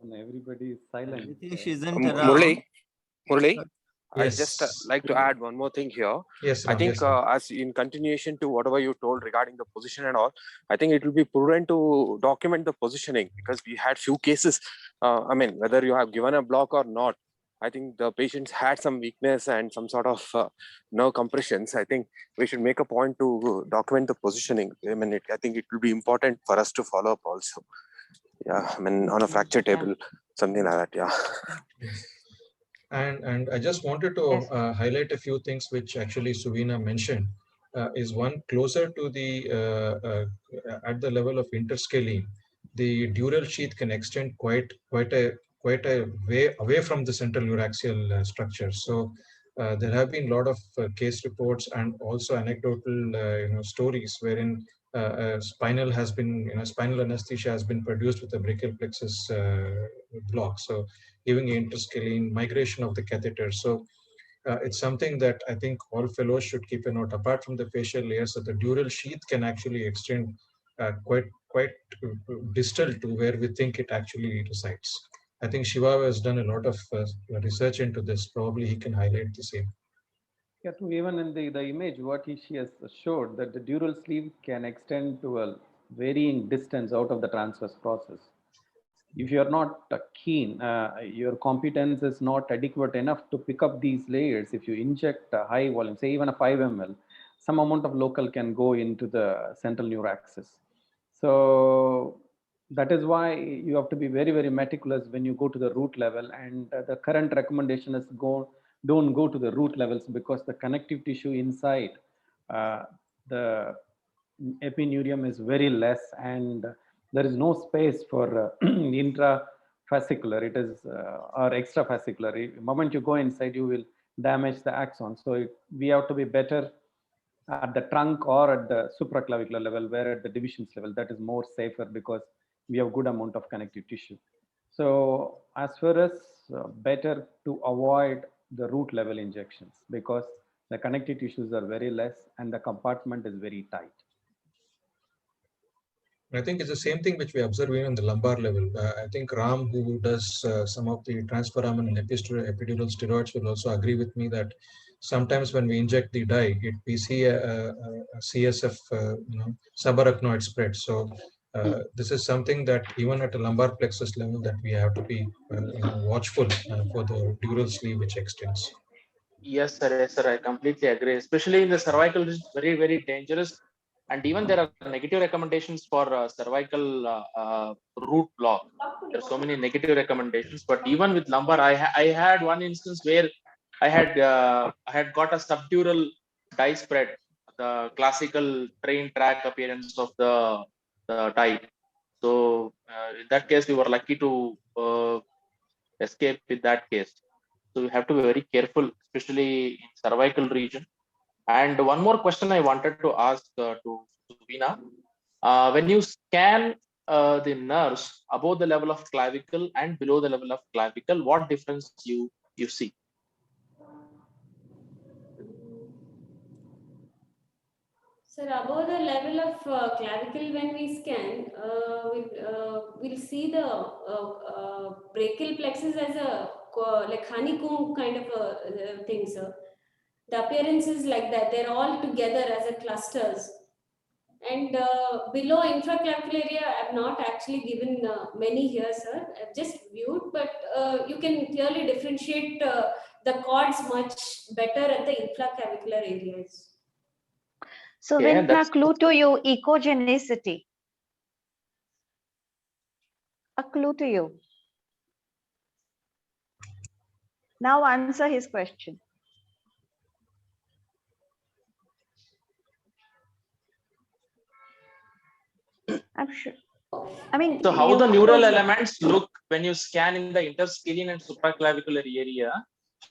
Everybody is silent. Ritesh isn't around. Murali, I Yes. just like to add one more thing here. Yes, I Ram, think yes, Ram. as in continuation to whatever you told regarding the position and all, I think it will be prudent to document the positioning because we had few cases. Whether you have given a block or not, I think the patients had some weakness and some sort of nerve compressions. I think we should make a point to document the positioning. I think it will be important for us to follow up also. Yeah, on a fracture table, something like that. Yeah. Yes. And I just wanted to highlight a few things which actually Suvina mentioned. Is one closer to the at the level of interscalene, the dural sheath can extend quite a way away from the central neuraxial structure. So there have been a lot of case reports and also anecdotal stories wherein spinal anesthesia has been produced with a brachial plexus block. So giving interscalene migration of the catheter. So it's something that I think all fellows should keep a note. Apart from the facial layers, that the dural sheath can actually extend quite distal to where we think it actually resides. I think Shiva has done a lot of research into this. Probably he can highlight the same. Yeah, to even in the image, what she has showed that the dural sleeve can extend to a varying distance out of the transverse process. If you are not keen, your competence is not adequate enough to pick up these layers. If you inject a high volume, say even a 5 ml, some amount of local can go into the central neuraxis. So that is why you have to be very, very meticulous when you go to the root level. And the current recommendation is don't go to the root levels because the connective tissue inside the epineurium is very less and there is no space for intrafascicular, it is or extrafascicular. The moment you go inside, you will damage the axon. So we have to be better at the trunk or at the supraclavicular level, where at the divisions level, that is more safer because we have good amount of connective tissue. So as far as better to avoid the root level injections because the connective tissues are very less and the compartment is very tight. I think it's the same thing which we observe even on the lumbar level. I think Ram, who does some of the transforamen and epidural steroids, will also agree with me that sometimes when we inject the dye, we see a CSF, subarachnoid spread. So this is something that even at a lumbar plexus level that we have to be watchful for the dural sleeve which extends. Yes, sir. Yes, sir. I completely agree. Especially in the cervical, it's very, very dangerous. And even there are negative recommendations for cervical root block. There's so many negative recommendations, but even with lumbar, I had one instance where I had got a subdural dye spread, the classical train track appearance of the dye. So in that case, we were lucky to escape with that case. So we have to be very careful, especially in cervical region. And one more question I wanted to ask to Veena. When you scan the nerves above the level of clavicle and below the level of clavicle, what difference you see? Sir, above the level of clavicle, when we scan, we'll see the brachial plexus as a like honeycomb kind of a thing, sir. The appearance is like that. They're all together as a clusters. And below infraclavicular area, I've not actually given many here, sir. I've just viewed, but you can clearly differentiate the chords much better at the infraclavicular areas. So Yeah, when a clue to you, echogenicity. A clue to you. Now answer his question. I'm sure. I mean, so how the you neural also- elements look when you scan in the interscalene and supraclavicular area?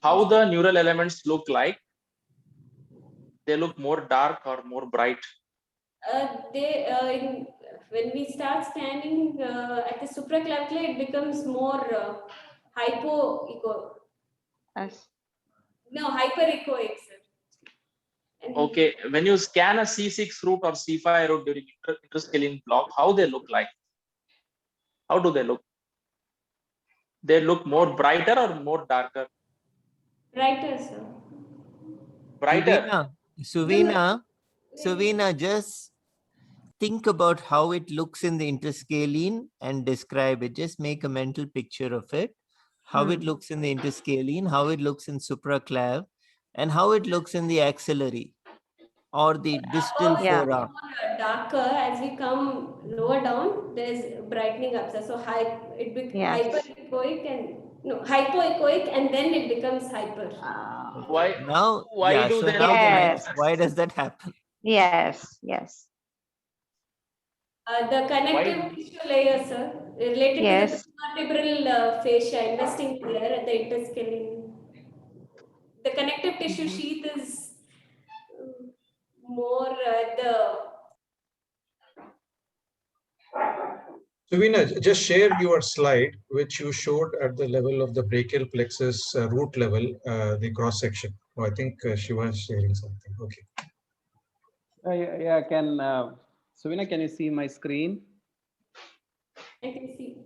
How the neural elements look like? They look more dark or more bright? When we start scanning at the supraclavicular, it becomes more hyperechoic, sir. And Okay, when you scan a C6 root or C5 root during interscalene block, how they look like? How do they look? They look more brighter or more darker? brighter, sir. Brighter. Suvina, just think about how it looks in the interscalene and describe it. Just make a mental picture of it, how it looks in the interscalene, how it looks in supraclav, and how it looks in the axillary or the distal fora. Darker as we come lower down, there's brightening up, sir. So hyperechoic and then it becomes hyper. Why do they Why does that happen? Yes, yes. The connective tissue layer, sir, related to the vertebral fascia, investing here at the interscalene. The connective tissue sheath is more Suvina, just share your slide, which you showed at the level of the brachial plexus root level, the cross section. Oh, I think she was sharing something. Okay. Yeah, Suvina, can you see my screen? I can see.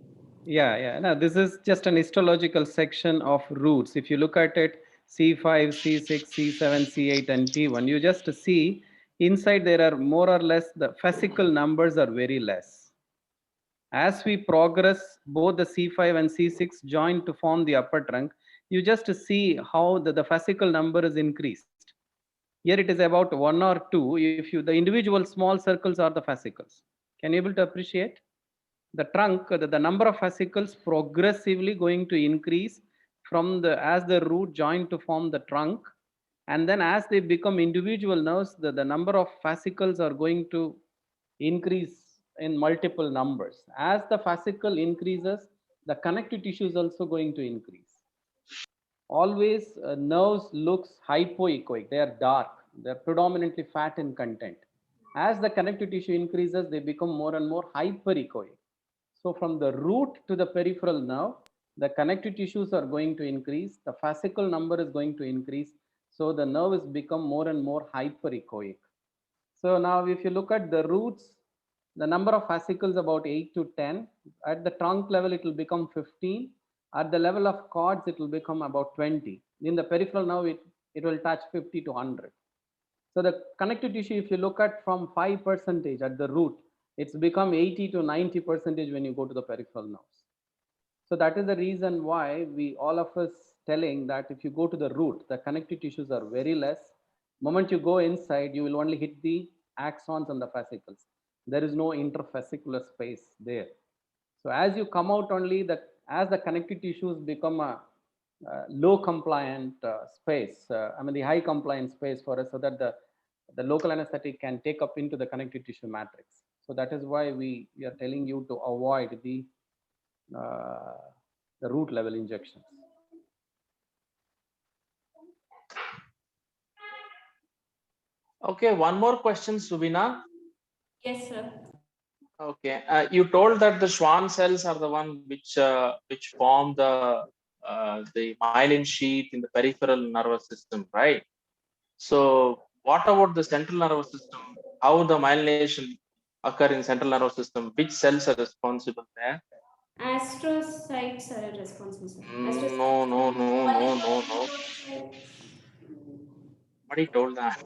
Yeah. Now, this is just an histological section of roots. If you look at it, C5, C6, C7, C8, and T1, you just see inside there are more or less the fascicle numbers are very less. As we progress, both the C5 and C6 join to form the upper trunk. You just see how the fascicle number is increased. Here it is about 1 or 2. If the individual small circles are the fascicles. Can you able to appreciate? The trunk, the number of fascicles progressively going to increase as the root join to form the trunk, and then as they become individual nerves, the number of fascicles are going to increase in multiple numbers. As the fascicle increases, the connective tissue is also going to increase. Always nerves looks hypoechoic. They are dark. They are predominantly fat in content. As the connective tissue increases, they become more and more hyperechoic. So from the root to the peripheral nerve, the connective tissues are going to increase. The fascicle number is going to increase. So the nerve has become more and more hyperechoic. So now if you look at the roots, the number of fascicles about 8 to 10. At the trunk level, it will become 15. At the level of cords, it will become about 20. In the peripheral nerve, it will touch 50 to 100. So the connective tissue, if you look at from 5% at the root, it's become 80 to 90% when you go to the peripheral nerves. So that is the reason why all of us telling that if you go to the root, the connective tissues are very less. Moment you go inside, you will only hit the axons and the fascicles. There is no interfascicular space there. So as you come out only, as the connective tissues become a low compliant space, the high compliant space for us, so that the local anesthetic can take up into the connective tissue matrix. So that is why we are telling you to avoid the root level injections. Okay, one more question, Subina. Yes, sir. Okay, you told that the Schwann cells are the one which form the myelin sheath in the peripheral nervous system, right? So, what about the central nervous system? How the myelination occur in central nervous system? Which cells are responsible there? Astrocytes are responsible, sir. No. Nobody told that.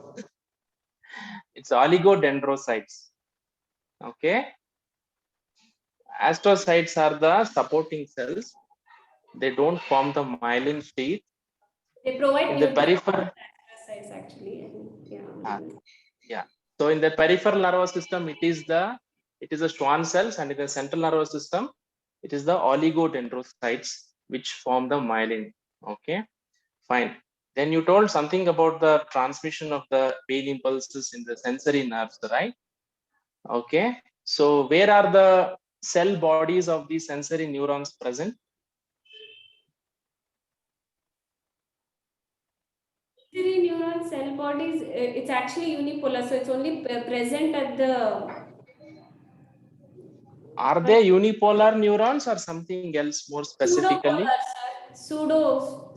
It's oligodendrocytes. Okay. Astrocytes are the supporting cells. They don't form the myelin sheath. They provide In the peripheral. astrocytes actually. Yeah. So in the peripheral nervous system, it is the Schwann cells, and in the central nervous system, it is the oligodendrocytes which form the myelin. Okay, fine. Then you told something about the transmission of the pain impulses in the sensory nerves, right? Okay. So where are the cell bodies of these sensory neurons present? Sensory neuron cell bodies, it's actually unipolar, so it's only present at the. Are they unipolar neurons or something else more specifically? Pseudo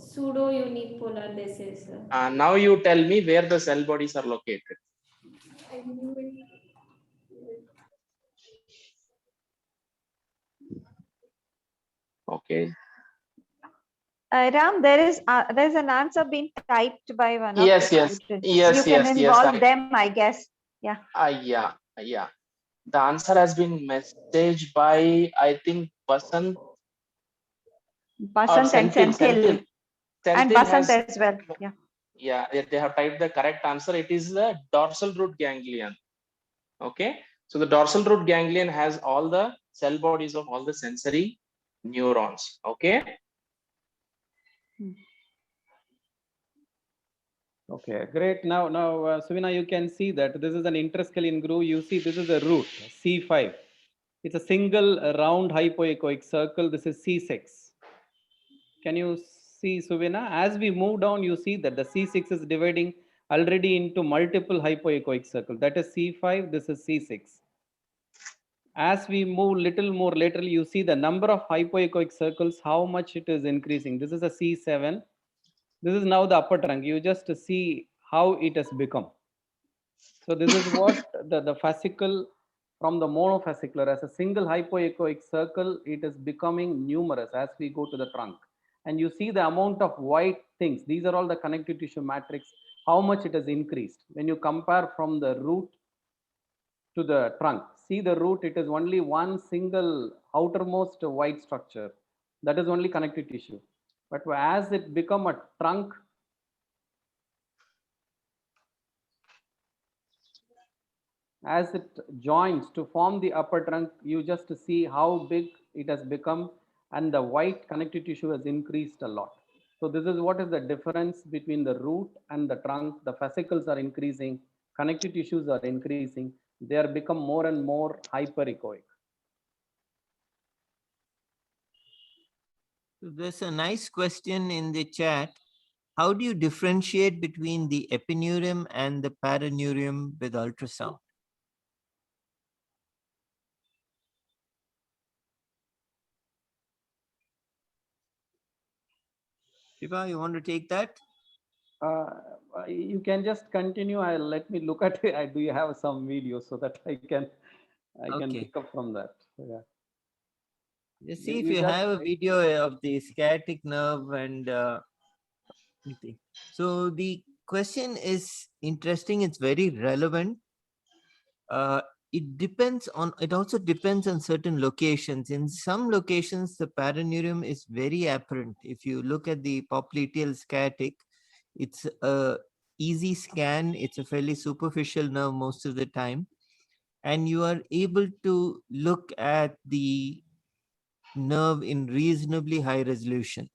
unipolar, they say, sir. Now you tell me where the cell bodies are located. I knew it. Okay. Ram, there's an answer being typed by one of the students. You can involve them, I guess. Yeah. Yeah. The answer has been messaged by, I think, Basant. Basant and Senthil. And Basant as well. Yeah. Yeah, they have typed the correct answer. It is the dorsal root ganglion. Okay. So the dorsal root ganglion has all the cell bodies of all the sensory neurons. Okay. Okay, great. Now, Suvina, you can see that this is an interscalene groove. You see, this is a root, C5. It's a single round hypoechoic circle. This is C6. Can you see, Suvina? As we move down, you see that the C6 is dividing already into multiple hypoechoic circles. That is C5, this is C6. As we move little more laterally, you see the number of hypoechoic circles, how much it is increasing. This is a C7. This is now the upper trunk. You just see how it has become. So this is what the fascicle from the monofascicular as a single hypoechoic circle, it is becoming numerous as we go to the trunk. And you see the amount of white things. These are all the connective tissue matrix, how much it has increased. When you compare from the root to the trunk, see the root, it is only one single outermost white structure. That is only connective tissue. But as it become a trunk, as it joins to form the upper trunk, you just see how big it has become, and the white connective tissue has increased a lot. So this is what is the difference between the root and the trunk. The fascicles are increasing, connective tissues are increasing. They are become more and more hyperechoic. There's a nice question in the chat. How do you differentiate between the epineurium and the paraneurium with ultrasound? Shiva, you want to take that? You can just continue. Let me look at it. Do you have some video so that I can pick up from that? Yeah. Just see if you have a video of the sciatic nerve and so the question is interesting. It's very relevant. It also depends on certain locations. In some locations, the paraneurium is very apparent. If you look at the popliteal sciatic, it's a easy scan. It's a fairly superficial nerve most of the time. And you are able to look at the nerve in reasonably high resolution.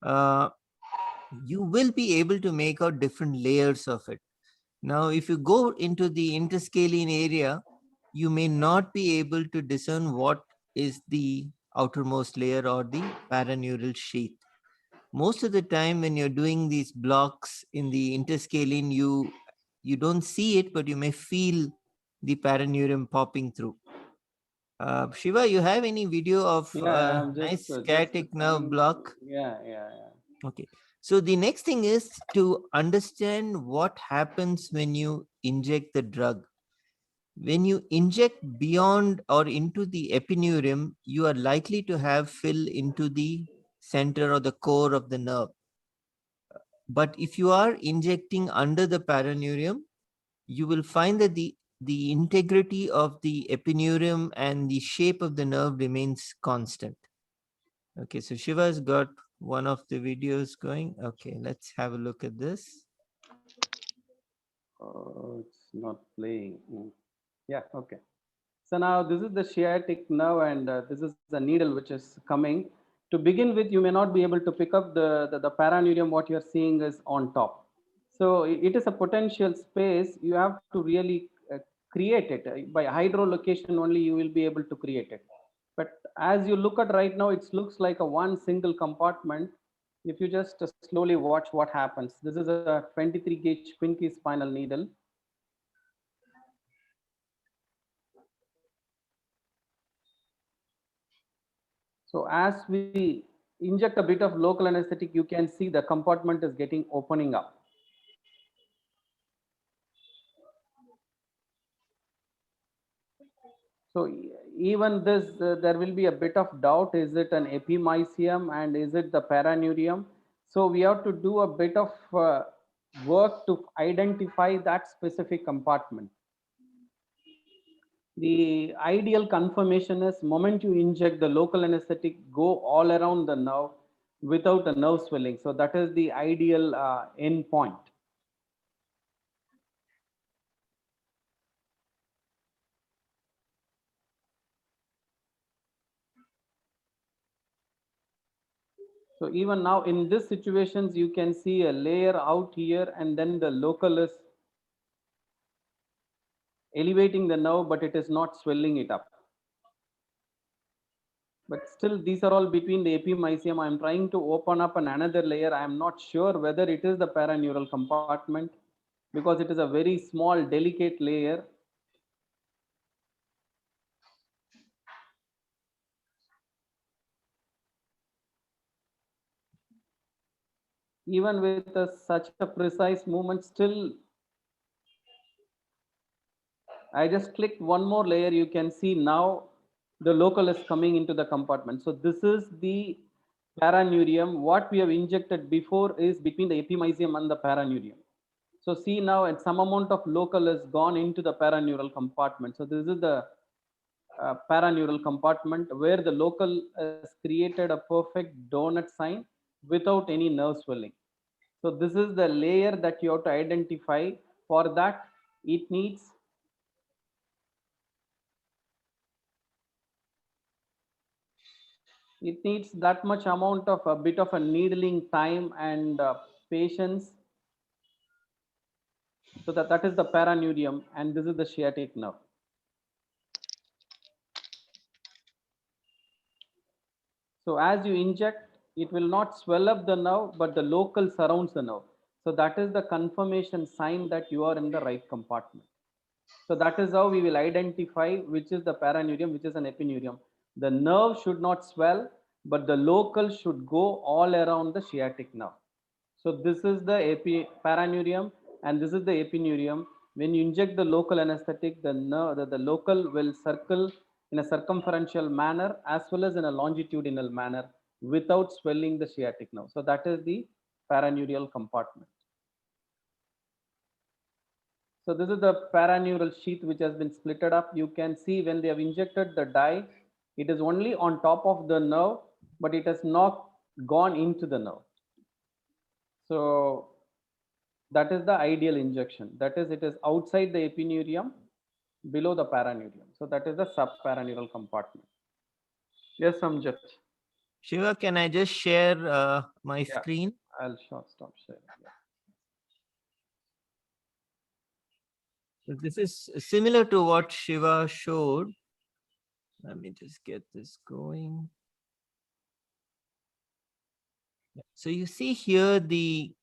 You will be able to make out different layers of it. Now, if you go into the interscalene area, you may not be able to discern what is the outermost layer or the paraneural sheath. Most of the time when you're doing these blocks in the interscalene, you don't see it, but you may feel the paraneurium popping through. Shiva, you have any video of Yeah, I'm nice just sciatic nerve trying block? to, yeah. Okay. So the next thing is to understand what happens when you inject the drug. When you inject beyond or into the epineurium, you are likely to have fill into the center or the core of the nerve. But if you are injecting under the paraneurium, you will find that the integrity of the epineurium and the shape of the nerve remains constant. Okay, so Shiva's got one of the videos going. Okay, let's have a look at this. It's not playing. Yeah, okay. So now this is the sciatic nerve, and this is the needle which is coming. To begin with, you may not be able to pick up the paraneurium. What you're seeing is on top. So it is a potential space. You have to really create it. By hydrolocation only you will be able to create it. But as you look at right now, it looks like a one single compartment. If you just slowly watch what happens. This is a 23 gauge Quincke spinal needle. So as we inject a bit of local anesthetic, you can see the compartment is getting opening up. So even this, there will be a bit of doubt. Is it an epimysium and is it the paraneurium? So we have to do a bit of work to identify that specific compartment. The ideal confirmation is moment you inject the local anesthetic, go all around the nerve without a nerve swelling. So that is the ideal end point. So even now in this situations, you can see a layer out here and then the local is elevating the nerve, but it is not swelling it up. But still these are all between the epimysium. I am trying to open up another layer. I am not sure whether it is the paraneural compartment because it is a very small delicate layer. Even with such a precise movement, still I just clicked one more layer. You can see now the local is coming into the compartment. So this is the paraneurium. What we have injected before is between the epimysium and the paraneurium. So see now, and some amount of local has gone into the paraneural compartment. So this is the paraneural compartment where the local has created a perfect donut sign without any nerve swelling. So this is the layer that you have to identify. For that, it needs that much amount of a bit of a needling time and patience. So that is the paraneurium, and this is the sciatic nerve. So as you inject, it will not swell up the nerve, but the local surrounds the nerve. So that is the confirmation sign that you are in the right compartment. So that is how we will identify which is the paraneurium, which is an epineurium. The nerve should not swell, but the local should go all around the sciatic nerve. So this is the paraneurium and this is the epineurium. When you inject the local anesthetic, the local will circle in a circumferential manner as well as in a longitudinal manner without swelling the sciatic nerve. So that is the paraneural compartment. So this is the paraneural sheath which has been splitted up. You can see when they have injected the dye, it is only on top of the nerve, but it has not gone into the nerve. So That is the ideal injection. That is, it is outside the epineurium, below the paraneurium. So that is the subparaneural compartment. Yes, Amjad. Shiva, can I just share my Yeah. screen? I'll stop sharing. Yeah. So this is similar to what Shiva showed. Let me just get this going. Yeah. So you see here the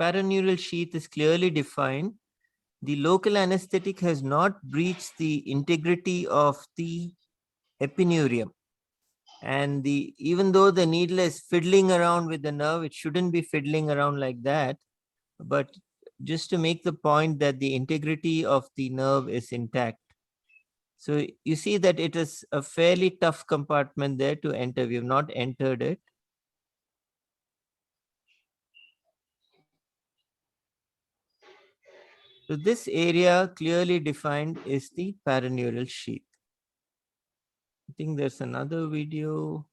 paraneural sheath is clearly defined. The local anesthetic has not breached the integrity of the epineurium. And even though the needle is fiddling around with the nerve, it shouldn't be fiddling around like that. But just to make the point that the integrity of the nerve is intact. So you see that it is a fairly tough compartment there to enter. We have not entered it. So this area clearly defined is the paraneural sheath. I think there's another video.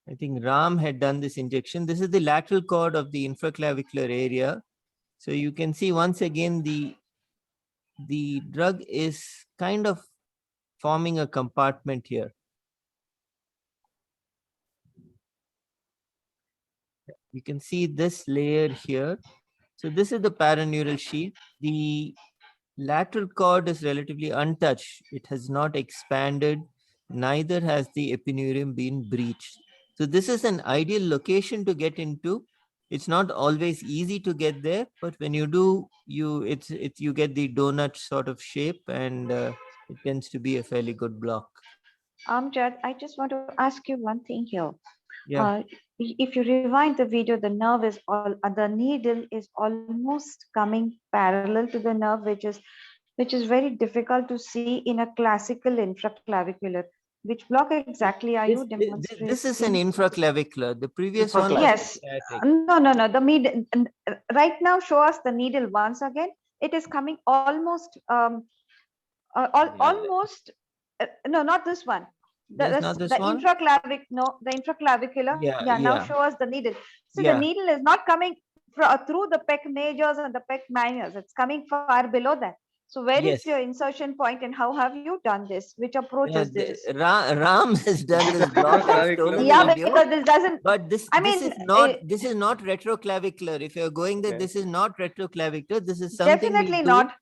I think Ram had done this injection. This is the lateral cord of the infraclavicular area. So you can see once again the drug is kind of forming a compartment here. You can see this layer here. So this is the paraneural sheath. The lateral cord is relatively untouched. It has not expanded, neither has the epineurium been breached. So this is an ideal location to get into. It's not always easy to get there, but when you do, you get the donut sort of shape, and it tends to be a fairly good block. Amjad, I just want to ask you one thing here. Yeah. If you rewind the video, the nerve is the needle is almost coming parallel to the nerve, which is very difficult to see in a classical infraclavicular. Which block exactly are you demonstrating? This is an infraclavicular. The previous one was yes. sciatic. No. The needle right now. Show us the needle once again. It is coming almost almost no, not this one. The infraclavicular. Yeah. Now show us the needle. So the needle is not coming through the pec majors and the pec minors. It's coming far below that. So where is your insertion point, and how have you done this? Which approach is this? Ram has done this block. Because this doesn't. But this is not retroclavicular. If you're going there, this is not retroclavicular. This is something definitely we do. not.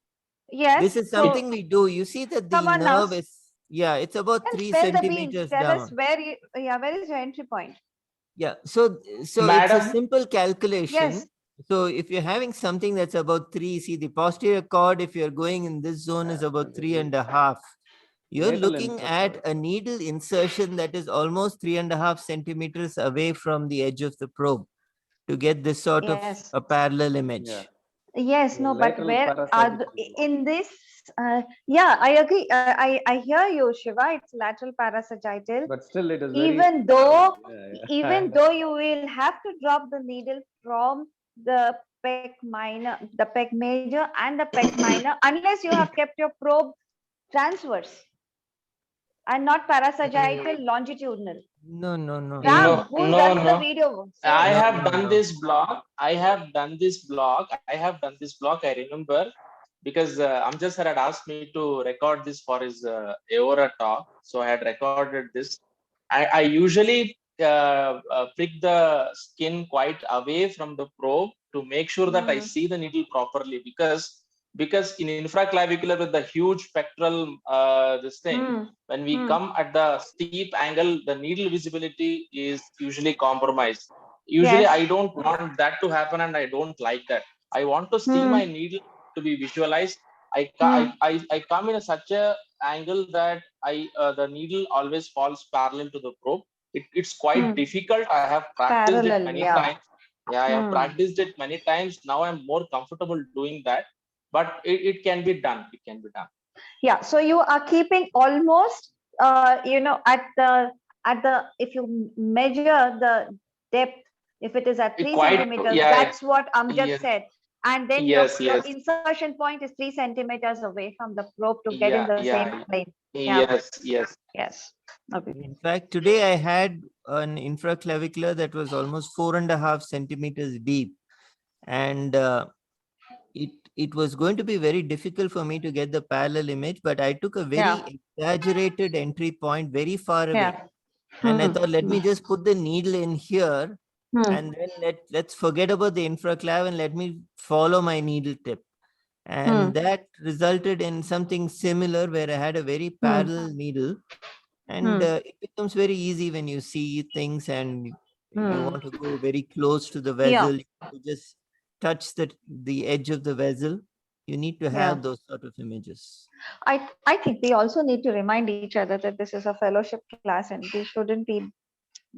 Yes. This is something we do. You see that the nerve is it's about 3 centimeters down. Tell us where is your entry point? Yeah. So it's a simple calculation. Yes. So if you're having something that's about 3, see the posterior cord, if you're going in this zone, is about 3.5. You're looking at a needle insertion that is almost 3.5 centimeters away from the edge of the probe to get this sort of a parallel image. Yes, no, but where are in this? I agree. I hear you, Shiva. It's lateral parasagittal. But still, it is even though you will have to drop the needle from the pec minor, the pec major, and the pec minor, unless you have kept your probe transverse and not parasagittal longitudinal. No. Ram, who's done the video? I have done this block. I remember because Amjad sir had asked me to record this for his Aora talk. So I had recorded this. I usually prick the skin quite away from the probe to make sure that I see the needle properly, because in infraclavicular with the huge pectoral when we come at the steep angle, the needle visibility is usually compromised. Usually I don't want that to happen, and I don't like that. I want to see my needle to be visualized. I come in such a angle that the needle always falls parallel to the probe. It's quite difficult. I have practiced it many times. I have practiced it many times. Now I'm more comfortable doing that. But it can be done. It can be done. Yeah. So you are keeping almost, at the if you measure the depth, if it is at 3 centimeters, that's what Amjad said. And then your insertion point is 3 centimeters away from the probe to get in the same plane. Yes. Okay. In fact, today I had an infraclavicular that was almost 4.5 centimeters deep, and it was going to be very difficult for me to get the parallel image, but I took a very Yeah. exaggerated entry point very far away. Yeah. And I Hmm, thought, let me just put the needle in here, hmm, and then let's forget about the infraclav and let me follow my needle tip. And that resulted in something similar where I had a very parallel needle. And it becomes very easy when you see things and you want to go very close to the Yeah. vessel. You just touch the edge of the vessel. You need to have Yeah. those sort of images. I think we also need to remind each other that this is a fellowship class and we shouldn't be,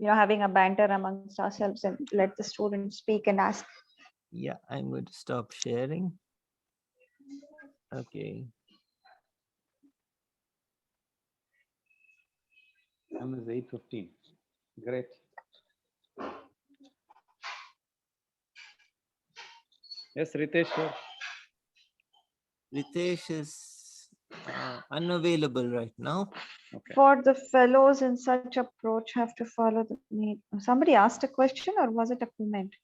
having a banter amongst ourselves and let the students speak and ask. Yeah, I'm going to stop sharing. Okay. Time is 8:15. Great. Yes, Ritesh. Sure. Ritesh is unavailable right now. Okay. For the fellows in such approach have to follow the need. Somebody asked a question or was it a comment?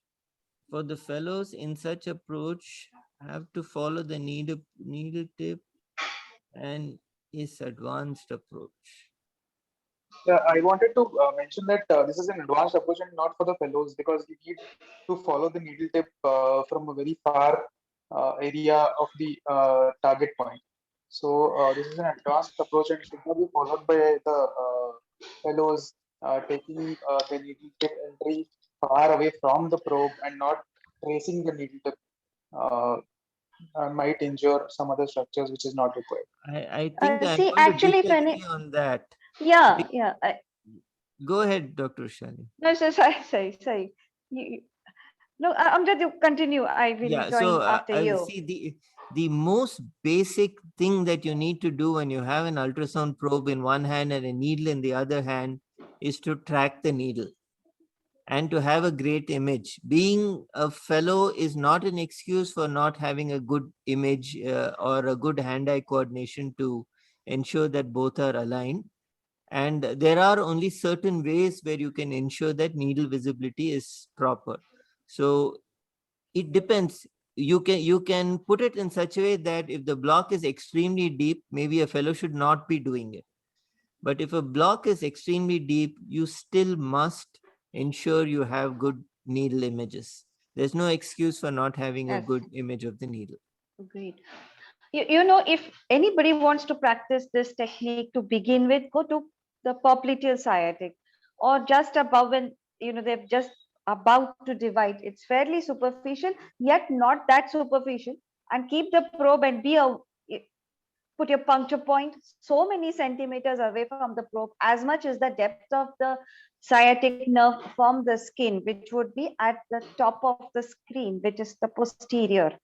For the fellows in such approach, have to follow the needle tip and his advanced approach. Yeah, I wanted to mention that this is an advanced approach and not for the fellows, because you need to follow the needle tip from a very far area of the target point. So this is an advanced approach and should not be followed by the fellows taking the needle tip entry far away from the probe and not tracing the needle tip. Might injure some other structures which is not required. I think I'm See, going actually, to when disagree on that. yeah. Go ahead, Dr. Shani. No, sorry. No, Amjad, you continue. I will Yeah, join so after I you. see the most basic thing that you need to do when you have an ultrasound probe in one hand and a needle in the other hand is to track the needle and to have a great image. Being a fellow is not an excuse for not having a good image or a good hand-eye coordination to ensure that both are aligned. And there are only certain ways where you can ensure that needle visibility is proper. So it depends. You can put it in such a way that if the block is extremely deep, maybe a fellow should not be doing it. But if a block is extremely deep, you still must ensure you have good needle images. There's no excuse for not having a Yes. good image of the needle. Agreed. If anybody wants to practice this technique to begin with, go to the popliteal sciatic or just above when they're just about to divide. It's fairly superficial, yet not that superficial. And keep the probe and put your puncture point so many centimeters away from the probe, as much as the depth of the sciatic nerve from the skin, which would be at the top of the screen, which is the posterior.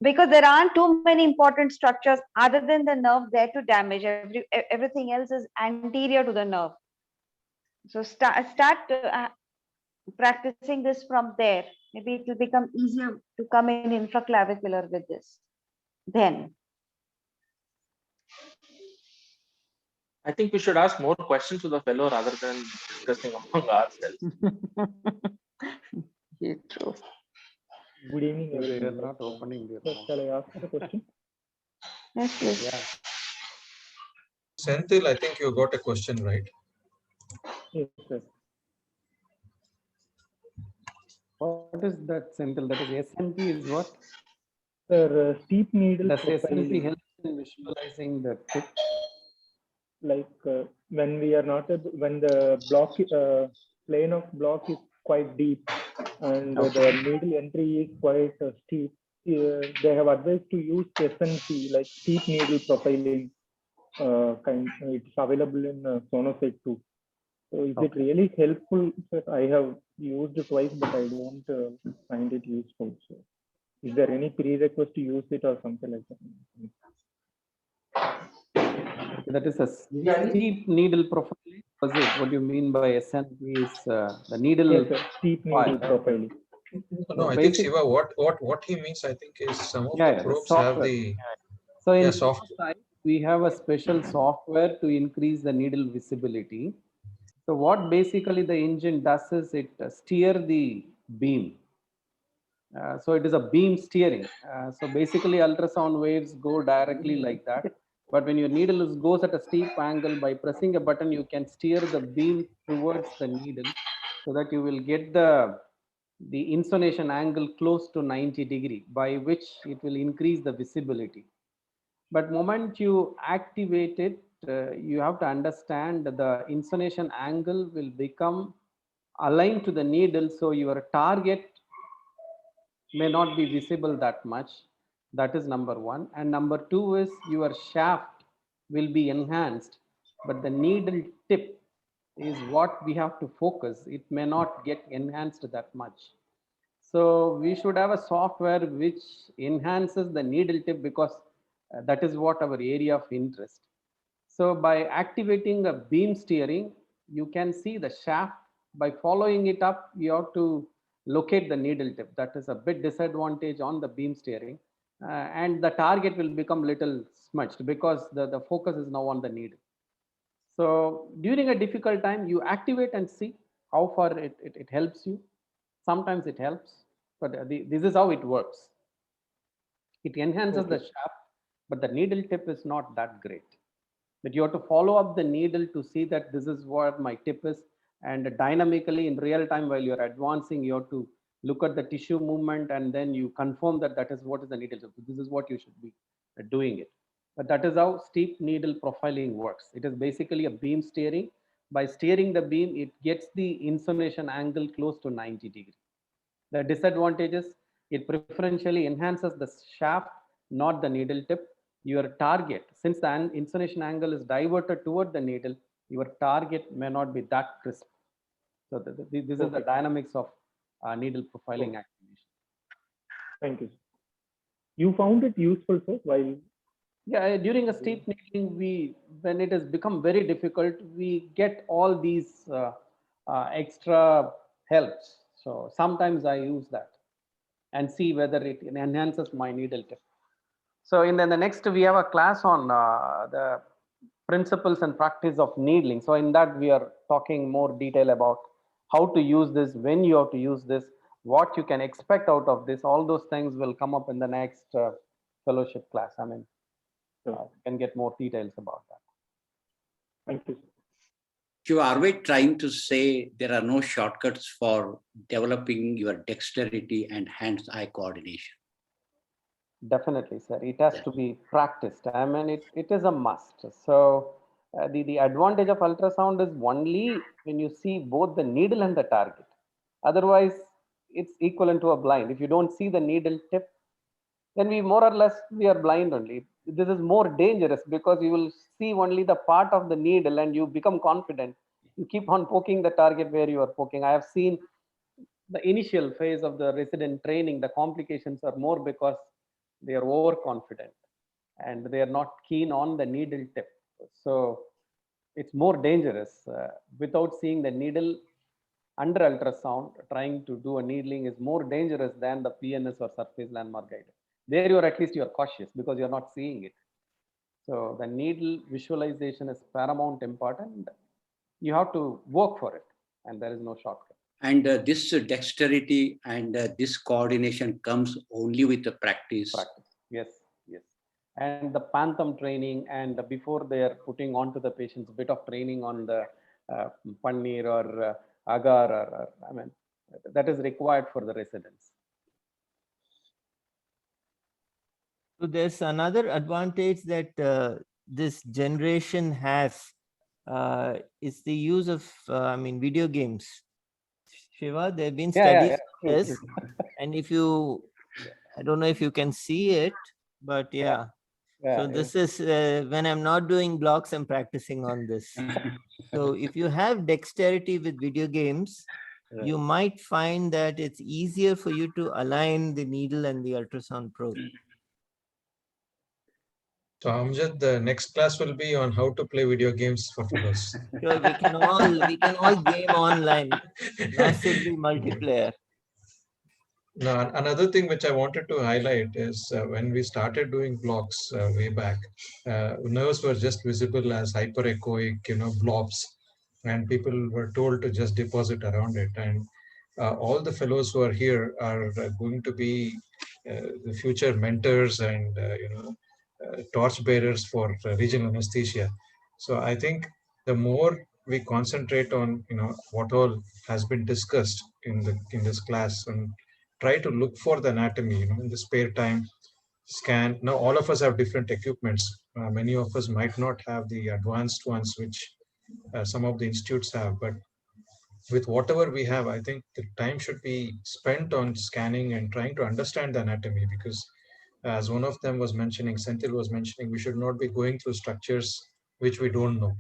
Because there aren't too many important structures other than the nerve there to damage. Everything else is anterior to the nerve. So start practicing this from there. Maybe it will become easier to come in infraclavicular with this. Then. I think we should ask more questions to the fellow rather than discussing among ourselves. Yeah, true. Good evening, They are everyone. not opening their So shall I ask the question? Yes, please. Yeah. Senthil, I think you got a question, right? Yes, sir. What is that, Senthil? That is SNP is what? Sir, steep needle Does profile, SNP help in visualizing the tip? like when we are not when the block plane of block is quite deep and the needle entry is quite steep, they have advised to use SNP, like steep needle profiling it's available in Sonosite too. So is it really helpful? Sir, I have used it twice, but I don't find it useful. So is there any prerequisite to use it or something like that? That is a steep needle profiling. Was it? What do you mean by SNP is the needle? Yes, sir. Steep needle profiling. No, I think Shiva, what he means, I think, is some of the probes have the So in software. Sonosite, we have a special software to increase the needle visibility. So what basically the engine does is it steer the beam. So it is a beam steering. So basically ultrasound waves go directly like that. But when your needle goes at a steep angle, by pressing a button, you can steer the beam towards the needle so that you will get the insonation angle close to 90 degree, by which it will increase the visibility. But moment you activate it, you have to understand that the insonation angle will become aligned to the needle. So your target may not be visible that much. That is number one. And number two is your shaft will be enhanced, but the needle tip is what we have to focus. It may not get enhanced that much. So we should have a software which enhances the needle tip, because that is what our area of interest. So by activating a beam steering, you can see the shaft. By following it up, you have to locate the needle tip. That is a bit disadvantage on the beam steering. And the target will become little smudged because the focus is now on the needle. So during a difficult time, you activate and see how far it helps you. Sometimes it helps, but this is how it works. It enhances the shaft, but the needle tip is not that great. But you have to follow up the needle to see that this is what my tip is. And dynamically in real time, while you're advancing, you have to look at the tissue movement, and then you confirm that that is what is the needle tip. This is what you should be doing it. But that is how steep needle profiling works. It is basically a beam steering. By steering the beam, it gets the insonation angle close to 90 degrees. The disadvantages, it preferentially enhances the shaft, not the needle tip. Your target, since the insonation angle is diverted toward the needle, your target may not be that crisp. So this is the dynamics of needle profiling activation. Thank you. You found it useful, sir, while... Yeah, during a steep needling, when it has become very difficult, we get all these extra helps. So sometimes I use that and see whether it enhances my needle tip. So in the next, we have a class on the principles and practice of needling. So in that, we are talking more detail about how to use this, when you have to use this, what you can expect out of this. All those things will come up in the next fellowship class. I mean, can get more details about that. Thank you. So are we trying to say there are no shortcuts for developing your dexterity and hands-eye coordination? Definitely, sir. It has to be practiced. I mean, it is a must. So the advantage of ultrasound is only when you see both the needle and the target. Otherwise, it's equivalent to a blind. If you don't see the needle tip, then we more or less, we are blind only. This is more dangerous because you will see only the part of the needle and you become confident. You keep on poking the target where you are poking. I have seen the initial phase of the resident training, the complications are more because they are overconfident and they are not keen on the needle tip. So it's more dangerous without seeing the needle under ultrasound. Trying to do a needling is more dangerous than the PNS or surface landmark guide. There you are, at least you are cautious because you are not seeing it. So the needle visualization is paramount important. You have to work for it, and there is no shortcut. And this dexterity and this coordination comes only with the practice. Yes, yes. And the Phantom training, and before they are putting on to the patients a bit of training on the Paneer or Agar, or I mean, that is required for the residents. So there's another advantage that this generation has is the use of, I mean, video games. Shiva, there have been studies on this, and if you, I don't know if you can see it, but yeah. So this is when I'm not doing blocks, I'm practicing on this. So if you have dexterity with video games, you might find that it's easier for you to align the needle and the ultrasound probe. So Amjad, the next class will be on how to play video games for fellows. Sure, we can all game online, massively multiplayer. Now, another thing which I wanted to highlight is when we started doing blocks way back, nerves were just visible as hyperechoic, blobs, and people were told to just deposit around it. And all the fellows who are here are going to be the future mentors and torch bearers for regional anesthesia. So I think the more we concentrate on what all has been discussed in this class and try to look for the anatomy in the spare time, scan. Now all of us have different equipments. Many of us might not have the advanced ones which some of the institutes have, but with whatever we have, I think the time should be spent on scanning and trying to understand the anatomy, because as one of them was mentioning, Senthil was mentioning, we should not be going through structures which we don't know.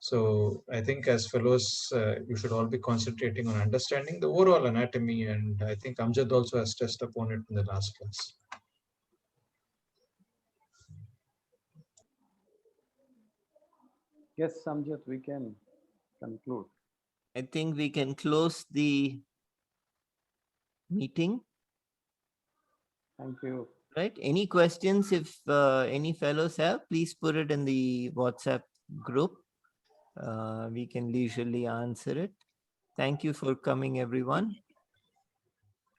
So I think as fellows, you should all be concentrating on understanding the overall anatomy. And I think Amjad also has stressed upon it in the last class. Yes, Amjad, we can conclude. I think we can close the meeting. Thank you. Right? Any questions? If any fellows have, please put it in the WhatsApp group. We can leisurely answer it. Thank you for coming, everyone.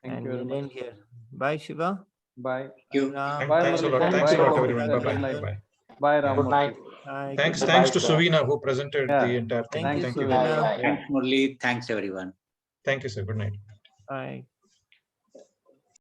Thank you And very we'll end much. here. Bye, Shiva. Thank Bye. you. Ram. Bye, Thanks a lot. Murali. Thanks a Bye, lot, Ram. everyone. Have a Bye-bye. good night. Bye-bye. Bye, Good Ram. night. Bye. Thanks Goodbye, to sir. Suvina who presented Yeah. the entire thing. Thank you, Thank you. Suvina. Yeah. Thanks, Murali. Thanks, everyone. Thank you, sir. Good night. Bye.